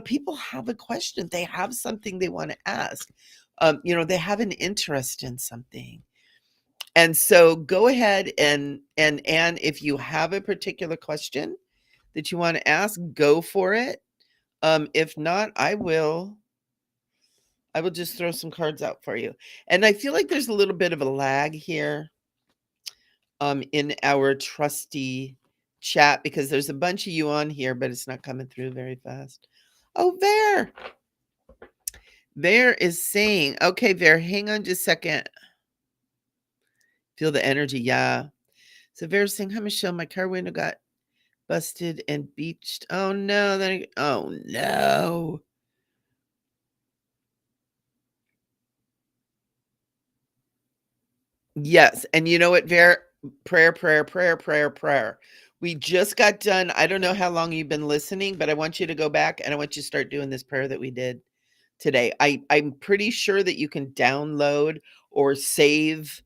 people have a question. They have something they want to ask. They have an interest in something. And so go ahead and if you have a particular question that you want to ask, go for it. If not, I will just throw some cards out for you. And I feel like there's a little bit of a lag here in our trusty chat because there's a bunch of you on here, but it's not coming through very fast. Oh, Bear is saying, okay, Bear, hang on just a second. Feel the energy. Yeah. So Bear's saying, hi, Michelle, my car window got busted and beached. Oh no. Oh no. Yes. And you know what, Bear? Prayer. We just got done. I don't know how long you've been listening, but I want you to go back and I want you to start doing this prayer that we did today. I'm pretty sure that you can download or save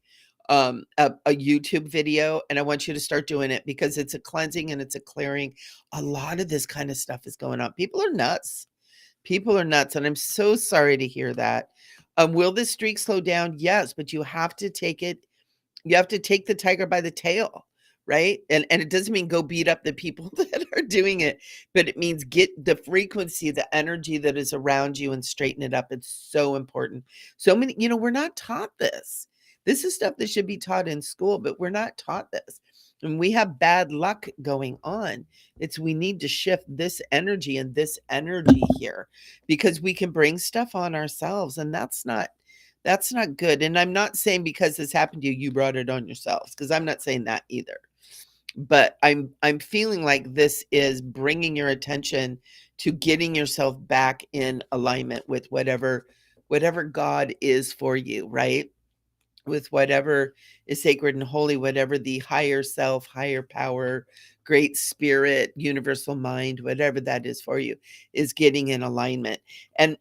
a YouTube video, and I want you to start doing it because it's a cleansing and it's a clearing. A lot of this kind of stuff is going on. People are nuts. And I'm so sorry to hear that. Will this streak slow down? Yes, but you have to take the tiger by the tail, right? And it doesn't mean go beat up the people that are doing it, but it means get the frequency, the energy that is around you and straighten it up. It's so important. So many, we're not taught this. This is stuff that should be taught in school, but we're not taught this. And we have bad luck going on. We need to shift this energy and this energy here because we can bring stuff on ourselves, and that's not good. And I'm not saying because this happened to you, you brought it on yourselves, because I'm not saying that either. But I'm feeling like this is bringing your attention to getting yourself back in alignment with whatever God is for you, right? with whatever is sacred and holy, whatever the higher self, higher power, great spirit, universal mind, whatever that is for you, is getting in alignment. And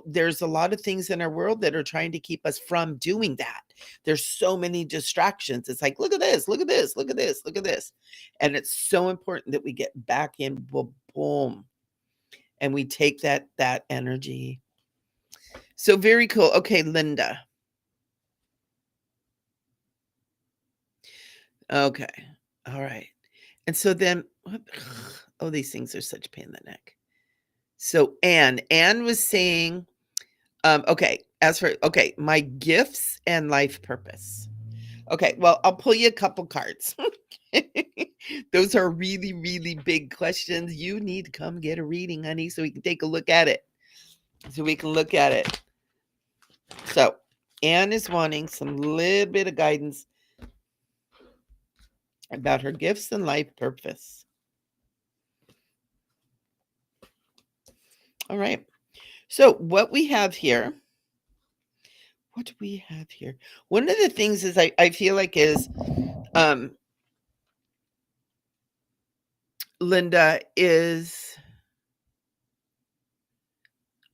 there's a lot of things in our world that are trying to keep us from doing that. There's so many distractions. It's like, look at this, look at this, look at this, look at this. And it's so important that we get back in, boom, and we take that energy. So very cool. Okay, Linda. Okay. All right. And so then oh, these things are such a pain in the neck. So Anne was saying, okay, my gifts and life purpose. Okay, well, I'll pull you a couple cards. Those are really, really big questions. You need to come get a reading, honey, so we can take a look at it. So Anne is wanting some little bit of guidance about her gifts and life purpose. All right. So what we have here, what do we have here? One of the things is I feel like is Linda is,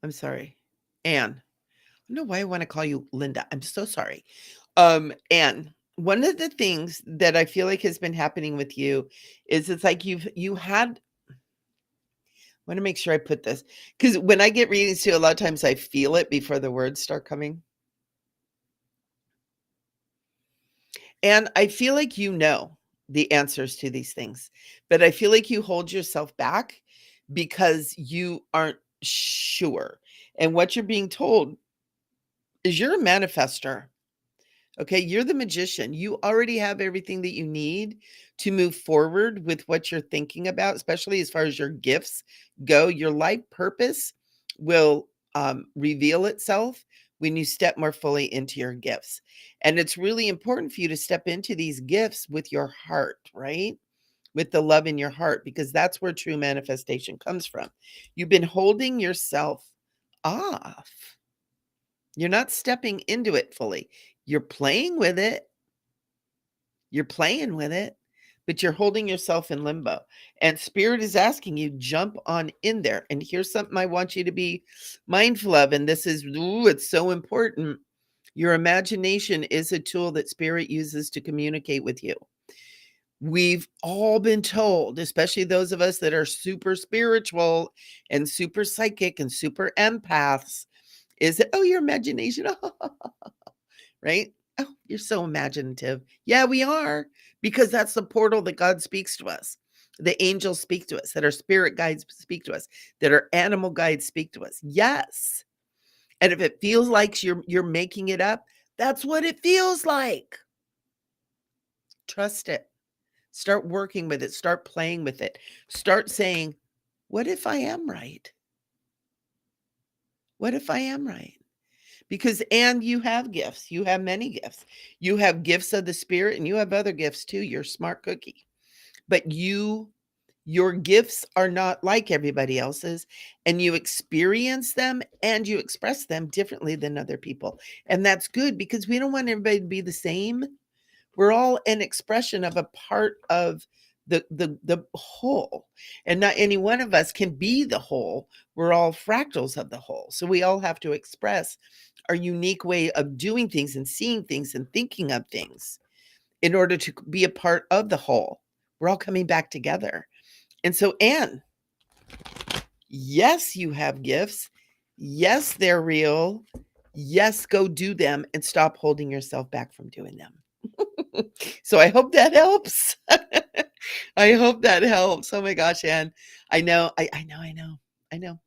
I'm sorry, Anne. I don't know why I want to call you Linda. I'm so sorry. Anne, one of the things that I feel like has been happening with you is it's like you had, I want to make sure I put this, because when I get readings too, a lot of times I feel it before the words start coming. And I feel like you know the answers to these things, but I feel like you hold yourself back because you aren't sure. And what you're being told is you're a manifester. Okay, you're the magician. You already have everything that you need to move forward with what you're thinking about, especially as far as your gifts go. Your life purpose will reveal itself when you step more fully into your gifts. And it's really important for you to step into these gifts with your heart, right? With the love in your heart, because that's where true manifestation comes from. You've been holding yourself off. You're not stepping into it fully. You're playing with it. You're playing with it, but you're holding yourself in limbo. And spirit is asking you, jump on in there. And here's something I want you to be mindful of. And this is, it's so important. Your imagination is a tool that spirit uses to communicate with you. We've all been told, especially those of us that are super spiritual and super psychic and super empaths, is that, oh, your imagination, right? Oh, you're so imaginative. Yeah, we are, because that's the portal that God speaks to us. The angels speak to us, that our spirit guides speak to us, that our animal guides speak to us. Yes. And if it feels like you're making it up, that's what it feels like. Trust it. Start working with it. Start playing with it. Start saying, what if I am right? What if I am right? Because and you have gifts. You have many gifts. You have gifts of the spirit and you have other gifts too. You're a smart cookie. But your gifts are not like everybody else's, and you experience them and you express them differently than other people. And that's good, because we don't want everybody to be the same. We're all an expression of a part of the whole, and not any one of us can be the whole. We're all fractals of the whole, so we all have to express our unique way of doing things and seeing things and thinking of things in order to be a part of the whole. We're all coming back together. And so, Anne, yes, you have gifts. Yes, they're real. Yes, go do them and stop holding yourself back from doing them. So I hope that helps. I hope that helps. Oh my gosh, Anne. I know. I know.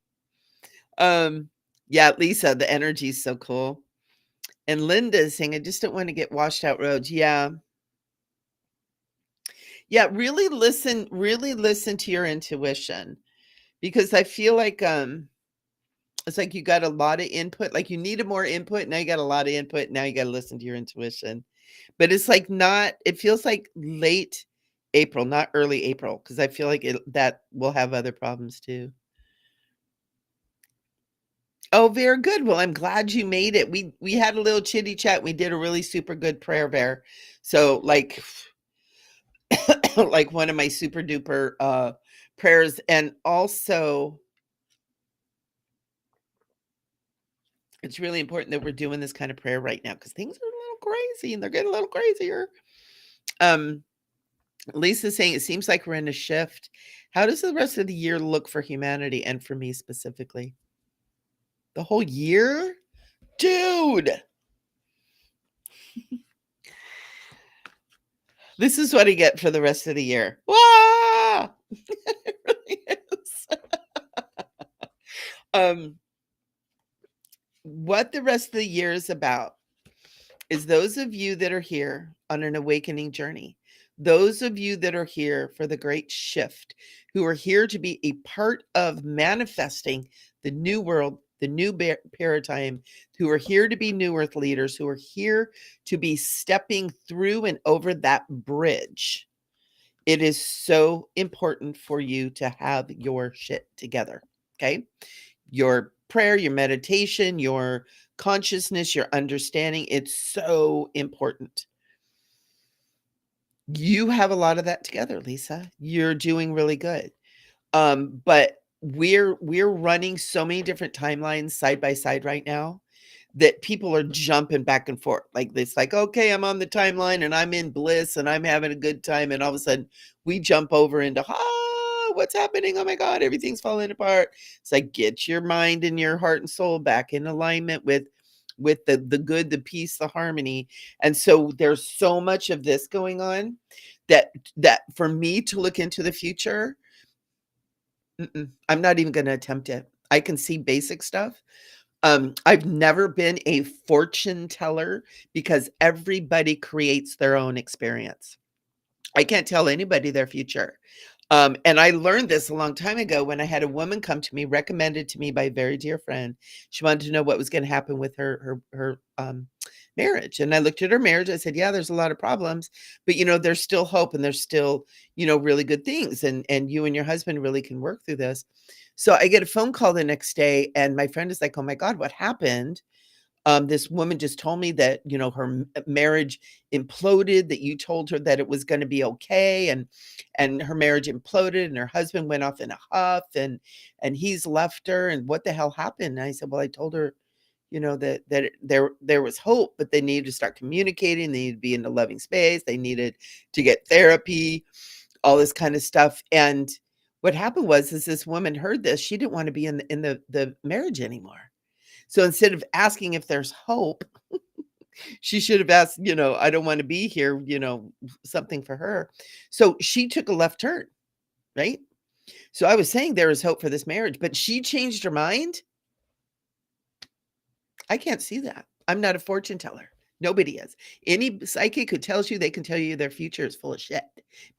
Yeah, Lisa, the energy is so cool. And Linda is saying, I just don't want to get washed out roads. Yeah. Yeah, really listen to your intuition, because I feel like it's like you got a lot of input, like you needed more input, now you got a lot of input, now you got to listen to your intuition. But it's like not, it feels like late April, not early April, because I feel like that will have other problems too. Oh, very good. Well, I'm glad you made it. We had a little chitty chat. We did a really super good prayer bear. So like one of my super duper prayers. And also it's really important that we're doing this kind of prayer right now because things are a little crazy and they're getting a little crazier. Um, Lisa's saying it seems like we're in a shift. How does the rest of the year look for humanity and for me specifically? The whole year? Dude, this is what I get for the rest of the year. Wah! It really is. Um, what the rest of the year is about is those of you that are here on an awakening journey, those of you that are here for the great shift, who are here to be a part of manifesting the new world, the new paradigm, who are here to be new earth leaders, who are here to be stepping through and over that bridge. It is so important for you to have your shit together. Okay. Your prayer, your meditation, your consciousness, your understanding. It's so important. You have a lot of that together, Lisa. You're doing really good. But we're running so many different timelines side by side right now that people are jumping back and forth like this, like, okay, I'm on the timeline and I'm in bliss and I'm having a good time. And all of a sudden we jump over into, what's happening? Oh my God, everything's falling apart. It's like, get your mind and your heart and soul back in alignment with the good, the peace, the harmony. And so there's so much of this going on that for me to look into the future, I'm not even going to attempt it. I can see basic stuff. I've never been a fortune teller because everybody creates their own experience. I can't tell anybody their future. And I learned this a long time ago when I had a woman come to me, recommended to me by a very dear friend. She wanted to know what was going to happen with her marriage. And I looked at her marriage. I said, yeah, there's a lot of problems, but there's still hope and there's still, really good things. And you and your husband really can work through this. So I get a phone call the next day and my friend is like, oh my God, what happened? This woman just told me that, her marriage imploded, that you told her that it was going to be okay. And her marriage imploded and her husband went off in a huff and he's left her. And what the hell happened? And I said, well, I told her, that there was hope, but they needed to start communicating. They needed to be in a loving space. They needed to get therapy, all this kind of stuff. And what happened was, is this woman heard this. She didn't want to be in the marriage anymore. So instead of asking if there's hope, she should have asked, I don't want to be here, something for her. So she took a left turn, right? So I was saying there is hope for this marriage, but she changed her mind. I can't see that. I'm not a fortune teller. Nobody is. Any psychic who tells you they can tell you their future is full of shit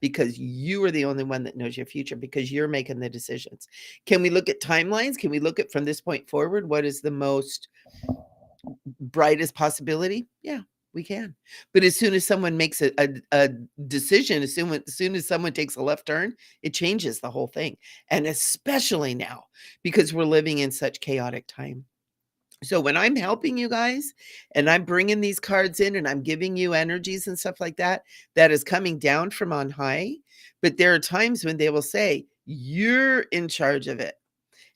because you are the only one that knows your future because you're making the decisions. Can we look at timelines? Can we look at from this point forward? What is the most brightest possibility? Yeah, we can. But as soon as someone makes a decision, as soon as someone takes a left turn, it changes the whole thing. And especially now because we're living in such chaotic time. So when I'm helping you guys and I'm bringing these cards in and I'm giving you energies and stuff like that, that is coming down from on high. But there are times when they will say, you're in charge of it.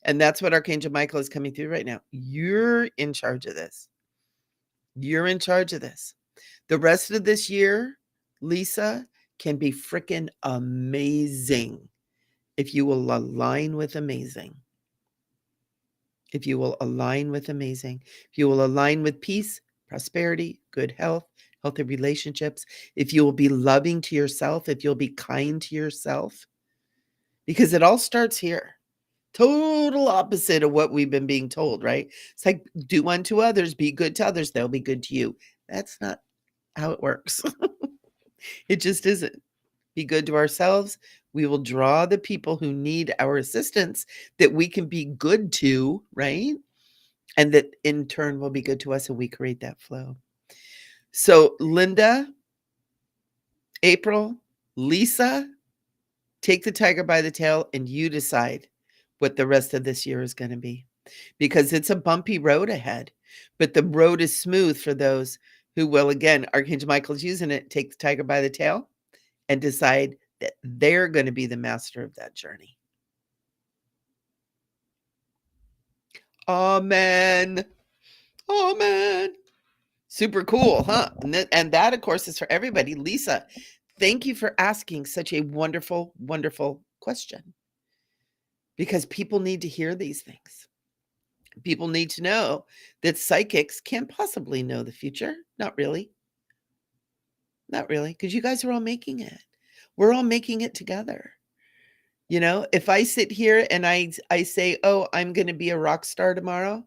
And that's what Archangel Michael is coming through right now. You're in charge of this. You're in charge of this. The rest of this year, Lisa, can be freaking amazing if you will align with amazing. If you will align with amazing, if you will align with peace, prosperity, good health, healthy relationships, if you will be loving to yourself, if you'll be kind to yourself, because it all starts here. Total opposite of what we've been being told, right? It's like do unto others, be good to others, they'll be good to you. That's not how it works. It just isn't. Be good to ourselves. We will draw the people who need our assistance that we can be good to, right? And that in turn will be good to us and we create that flow. So Linda, April, Lisa, take the tiger by the tail and you decide what the rest of this year is going to be. because it's a bumpy road ahead, but the road is smooth for those who will, again, Archangel Michael's using it, take the tiger by the tail and decide that they're going to be the master of that journey. Amen. Amen. Super cool, huh? And that, of course, is for everybody. Lisa, thank you for asking such a wonderful, wonderful question, because people need to hear these things. People need to know that psychics can't possibly know the future. Not really. Not really, because you guys are all making it. We're all making it together. You know, if I sit here and I say, "Oh, I'm gonna be a rock star tomorrow,"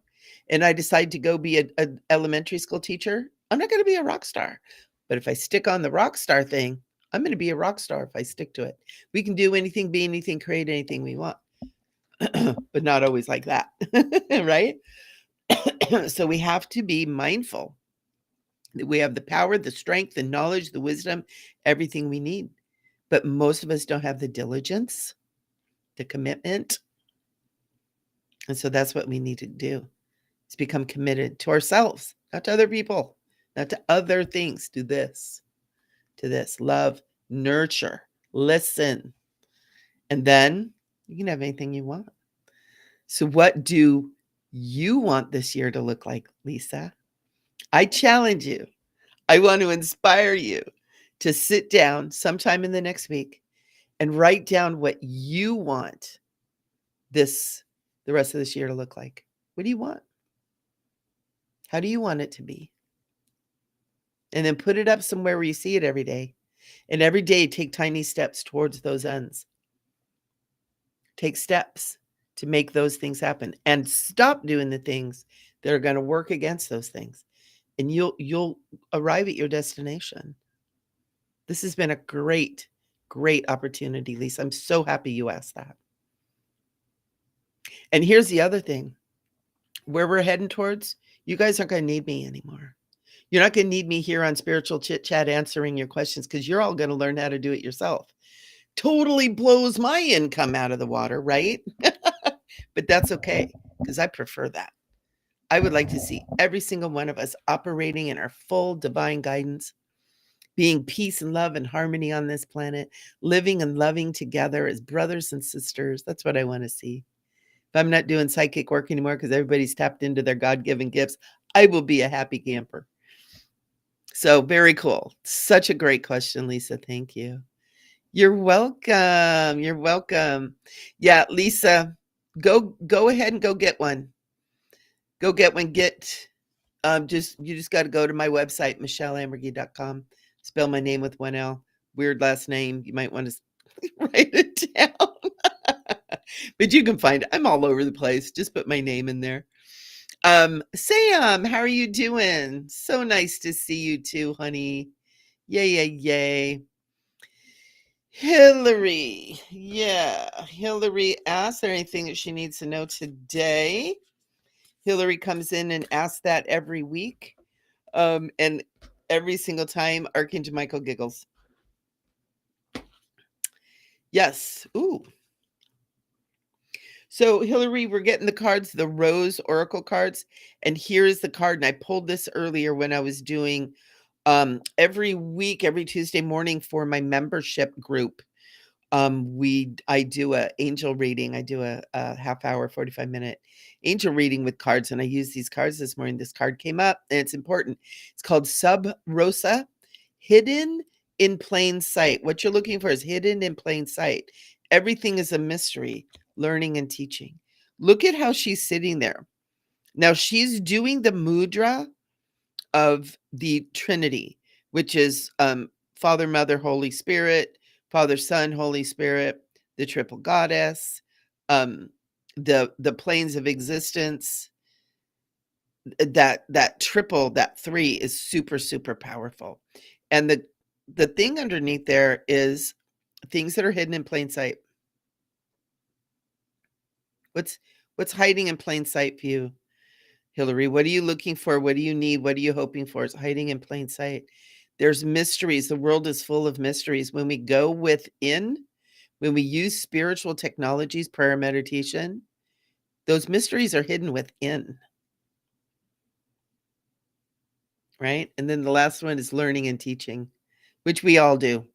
and I decide to go be a elementary school teacher, I'm not gonna be a rock star. But if I stick on the rock star thing, I'm gonna be a rock star if I stick to it. We can do anything, be anything, create anything we want, but not always like that, right? So we have to be mindful that we have the power, the strength, the knowledge, the wisdom, everything we need. But most of us don't have the diligence, the commitment. And so that's what we need to do, is become committed to ourselves, not to other people, not to other things. Do this, to this. Love, nurture, listen. And then you can have anything you want. So what do you want this year to look like, Lisa? I challenge you. I want to inspire you to sit down sometime in the next week and write down what you want the rest of this year to look like. What do you want? How do you want it to be? And then put it up somewhere where you see it every day. And every day take tiny steps towards those ends. Take steps to make those things happen, and stop doing the things that are going to work against those things. And you'll arrive at your destination. This has been a great, great opportunity, Lisa. I'm so happy you asked that. And here's the other thing. Where we're heading towards, you guys aren't going to need me anymore. You're not going to need me here on Spiritual Chit Chat answering your questions, because you're all going to learn how to do it yourself. Totally blows my income out of the water, right? But that's okay, because I prefer that. I would like to see every single one of us operating in our full divine guidance, being peace and love and harmony on this planet, living and loving together as brothers and sisters. That's what I want to see. If I'm not doing psychic work anymore because everybody's tapped into their God-given gifts, I will be a happy camper. So very cool. Such a great question, Lisa. Thank you. You're welcome. You're welcome. Yeah, Lisa, go ahead and go get one. Go get one. You just got to go to my website, micheleamburgey.com. Spell my name with one L. Weird last name. You might want to write it down. But you can find it. I'm all over the place. Just put my name in there. Sam, how are you doing? So nice to see you too, honey. Yay, yay, yay. Hillary. Yeah. Hillary asks, there anything that she needs to know today? Hillary comes in and asks that every week. And every single time Archangel Michael giggles. Yes. Ooh. So Hillary, we're getting the cards, the Rose Oracle cards. And here's the card. And I pulled this earlier when I was doing every week, every Tuesday morning for my membership group. I do a angel reading. I do a half hour, 45-minute angel reading with cards. And I use these cards this morning. This card came up and it's important. It's called Sub Rosa, hidden in plain sight. What you're looking for is hidden in plain sight. Everything is a mystery, learning and teaching. Look at how she's sitting there. Now she's doing the mudra of the Trinity, which is Father, Mother, Holy Spirit, Father, Son, Holy Spirit, the triple goddess, the planes of existence. That triple, that three is super, super powerful. And the thing underneath there is things that are hidden in plain sight. What's hiding in plain sight for you, Hillary? What are you looking for? What do you need? What are you hoping for? It's hiding in plain sight. There's mysteries. The world is full of mysteries. When we go within, when we use spiritual technologies, prayer, meditation, Those mysteries are hidden within, right? And then the last one is learning and teaching, which we all do.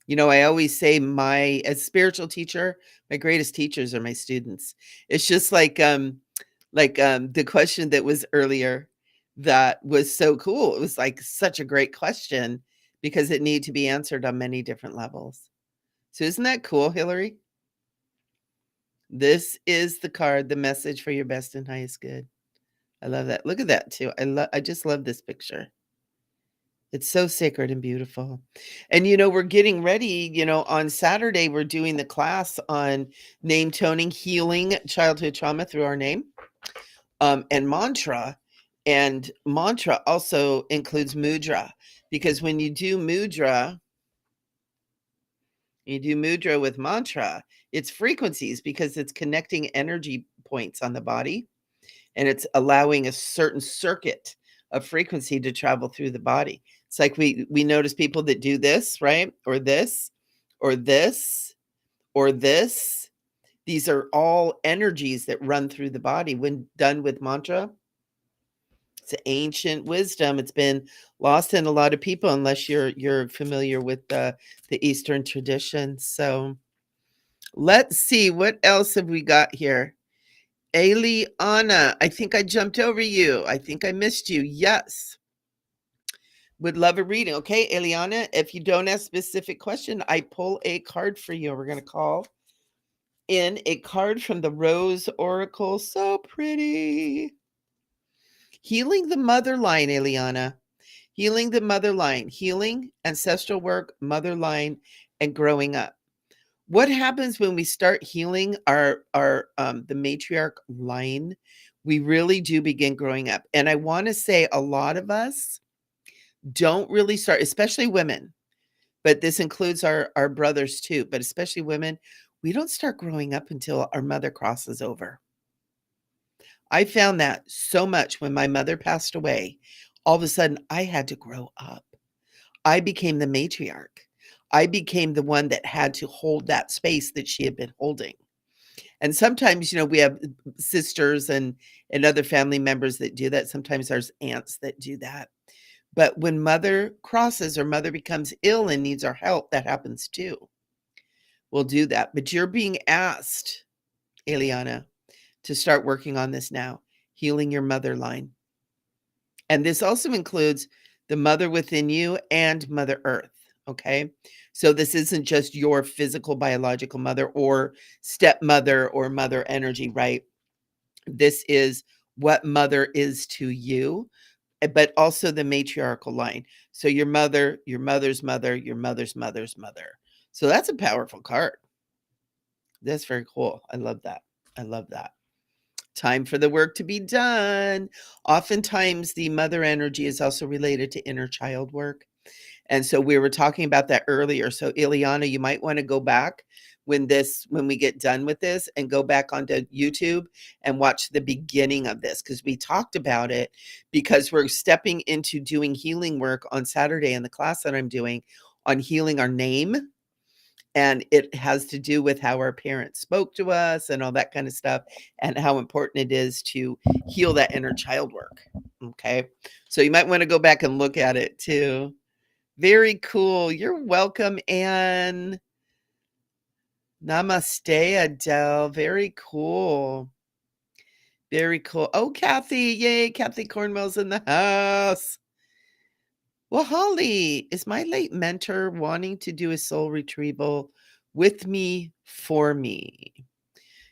You know, I always say as spiritual teacher, my greatest teachers are my students. It's just the question that was earlier that was so cool. It was like such a great question because it needed to be answered on many different levels. So isn't that cool, Hillary? This is the card, the message for your best and highest good. I love that. Look at that too. I just love this picture. It's so sacred and beautiful. And, we're getting ready, on Saturday, we're doing the class on name toning, healing childhood trauma through our name, and mantra. And mantra also includes mudra, because when you do mudra with mantra, it's frequencies because it's connecting energy points on the body, and it's allowing a certain circuit of frequency to travel through the body. It's like we notice people that do this, right? Or this, or this, or this. These are all energies that run through the body when done with mantra. It's ancient wisdom. It's been lost in a lot of people unless you're familiar with the Eastern tradition. So let's see, what else have we got here? Eliana, I think I jumped over you. I think I missed you. Yes. Would love a reading. Okay, Eliana, if you don't ask a specific question, I pull a card for you. We're going to call in a card from the Rose Oracle. So pretty. Healing the mother line, Eliana. Healing the mother line. Healing, ancestral work, mother line, and growing up. What happens when we start healing our the matriarch line? We really do begin growing up. And I want to say a lot of us don't really start, especially women, but this includes our brothers too, but especially women, we don't start growing up until our mother crosses over. I found that so much when my mother passed away. All of a sudden, I had to grow up. I became the matriarch. I became the one that had to hold that space that she had been holding. And sometimes, we have sisters and other family members that do that. Sometimes there's aunts that do that. But when mother crosses or mother becomes ill and needs our help, that happens too. We'll do that. But you're being asked, Eliana, to start working on this now, healing your mother line. And this also includes the mother within you and Mother Earth. Okay. So this isn't just your physical biological mother or stepmother or mother energy, right? This is what mother is to you, but also the matriarchal line. So your mother, your mother's mother, your mother's mother's mother. So that's a powerful card. That's very cool. I love that. I love that. Time for the work to be done. Oftentimes, the mother energy is also related to inner child work. And so we were talking about that earlier. So Ileana, you might want to go back when we get done with this and go back onto YouTube and watch the beginning of this, because we talked about it, because we're stepping into doing healing work on Saturday in the class that I'm doing on healing our name. And it has to do with how our parents spoke to us and all that kind of stuff, and how important it is to heal that inner child work. Okay. So you might want to go back and look at it too. Very cool. You're welcome, Anne. Namaste, Adele. Very cool. Very cool. Oh, Kathy. Yay. Kathy Cornwell's in the house. Well, Holly, is my late mentor wanting to do a soul retrieval with me for me?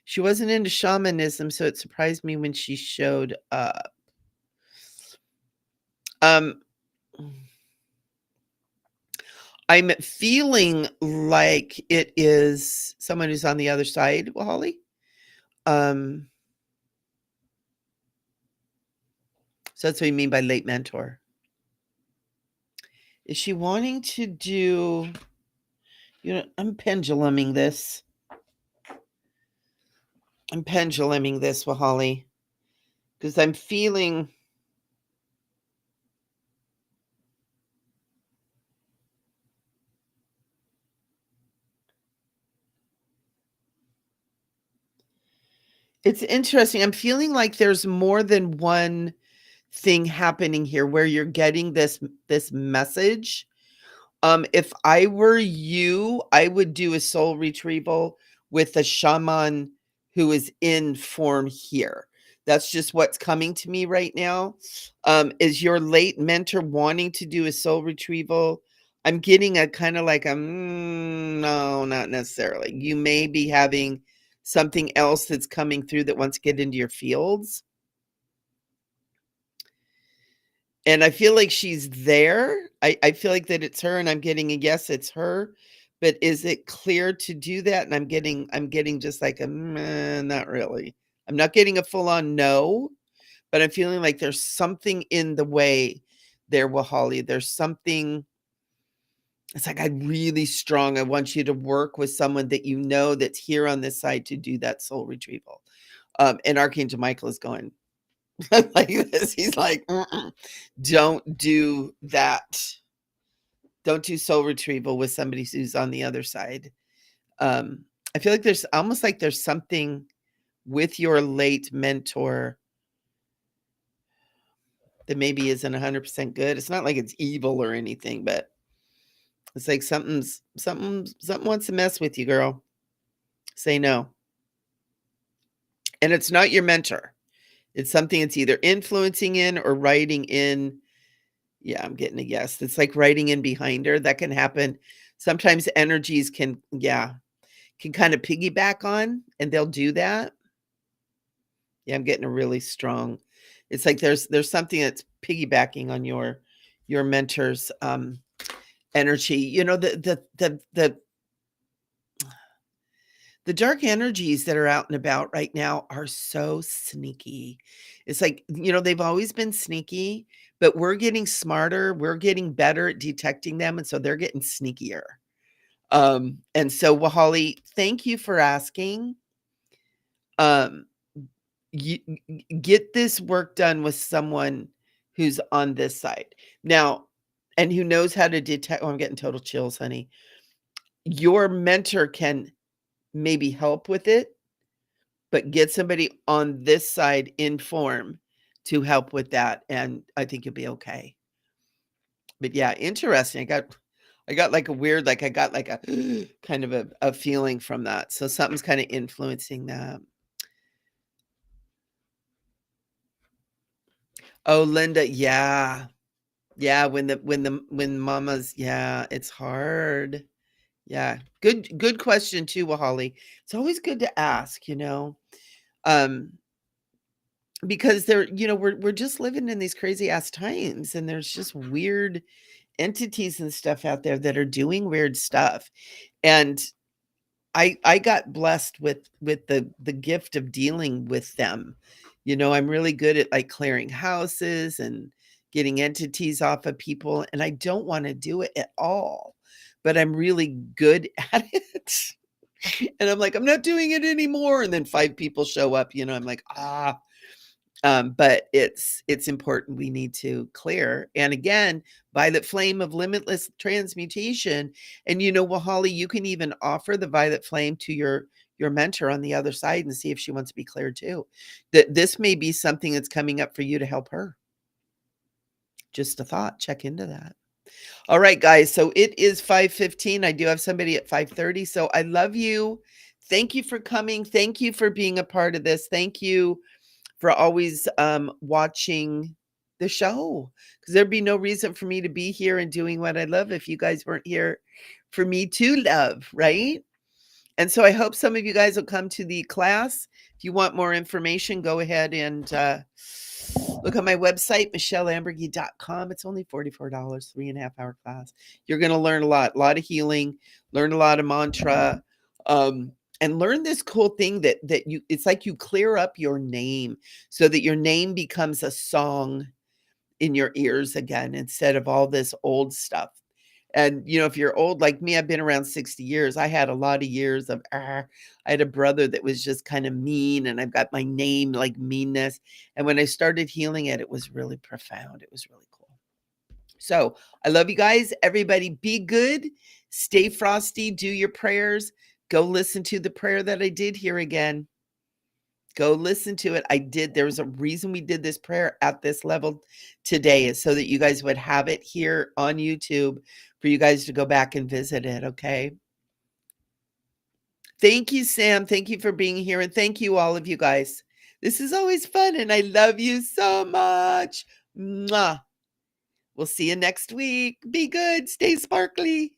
She wasn't into shamanism, so it surprised me when she showed up. Um, I'm feeling like it is someone who's on the other side, well, Holly. So that's what you mean by late mentor. Is she wanting to do, I'm penduluming this. Well, Holly, because I'm feeling It's interesting. I'm feeling like there's more than one thing happening here where you're getting this message. If I were you, I would do a soul retrieval with a shaman who is in form here. That's just what's coming to me right now. Is your late mentor wanting to do a soul retrieval? I'm getting a kind of like a no, not necessarily. You may be having something else that's coming through that wants to get into your fields. And I feel like she's there. I feel like that it's her, and I'm getting a yes, it's her. But is it clear to do that? And I'm getting just like a not really. I'm not getting a full on no, but I'm feeling like there's something in the way there, Wahali. There's something. It's like I'm really strong. I want you to work with someone that you know that's here on this side to do that soul retrieval. And Archangel Michael is going, like this. He's like, don't do that. Don't do soul retrieval with somebody who's on the other side. I feel like there's almost like there's something with your late mentor that maybe isn't 100% good. It's not like it's evil or anything, but it's like something wants to mess with you, girl. Say no. And it's not your mentor. It's something it's either influencing in or writing in. Yeah, I'm getting a yes. It's like writing in behind her. That can happen. Sometimes energies can kind of piggyback on, and they'll do that. Yeah, I'm getting a really strong. It's like there's something that's piggybacking on your mentor's energy. You know, the dark energies that are out and about right now are so sneaky. It's like, they've always been sneaky, but we're getting smarter, we're getting better at detecting them, and so they're getting sneakier. And so, Wahali, thank you for asking. Um, you get this work done with someone who's on this side. Now, and who knows how to detect. Oh, I'm getting total chills, honey. Your mentor can maybe help with it, but get somebody on this side in form to help with that, and I think you'll be okay. But yeah, interesting. I got like a weird, like I got like a kind of a feeling from that. So something's kind of influencing that. Oh, Linda, yeah. Yeah, when mama's, yeah, it's hard. Yeah. Good question too, Wahali. It's always good to ask, um, because we're just living in these crazy ass times, and there's just weird entities and stuff out there that are doing weird stuff. And I got blessed with the gift of dealing with them. I'm really good at like clearing houses and getting entities off of people, and I don't want to do it at all, but I'm really good at it. And I'm like, I'm not doing it anymore. And then 5 people show up, I'm like, but it's important. We need to clear. And again, violet flame of limitless transmutation. And Wahali, you can even offer the violet flame to your mentor on the other side and see if she wants to be cleared too. That this may be something that's coming up for you to help her. Just a thought. Check into that. All right, guys. So it is 5:15. I do have somebody at 5:30. So I love you. Thank you for coming. Thank you for being a part of this. Thank you for always watching the show, because there'd be no reason for me to be here and doing what I love if you guys weren't here for me to love, right? And so I hope some of you guys will come to the class. If you want more information, go ahead and look at my website, micheleamburgey.com. It's only $44, 3.5 hour class. You're going to learn a lot of healing, learn a lot of mantra, and learn this cool thing that it's like you clear up your name so that your name becomes a song in your ears again instead of all this old stuff. And if you're old like me, I've been around 60 years. I had a lot of years of I had a brother that was just kind of mean, and I've got my name like meanness. And when I started healing it, it was really profound. It was really cool. So I love you guys. Everybody be good. Stay frosty. Do your prayers. Go listen to the prayer that I did here again. Go listen to it. There was a reason we did this prayer at this level today, is so that you guys would have it here on YouTube for you guys to go back and visit it, okay? Thank you, Sam. Thank you for being here, and thank you, all of you guys. This is always fun, and I love you so much. Mwah. We'll see you next week. Be good. Stay sparkly.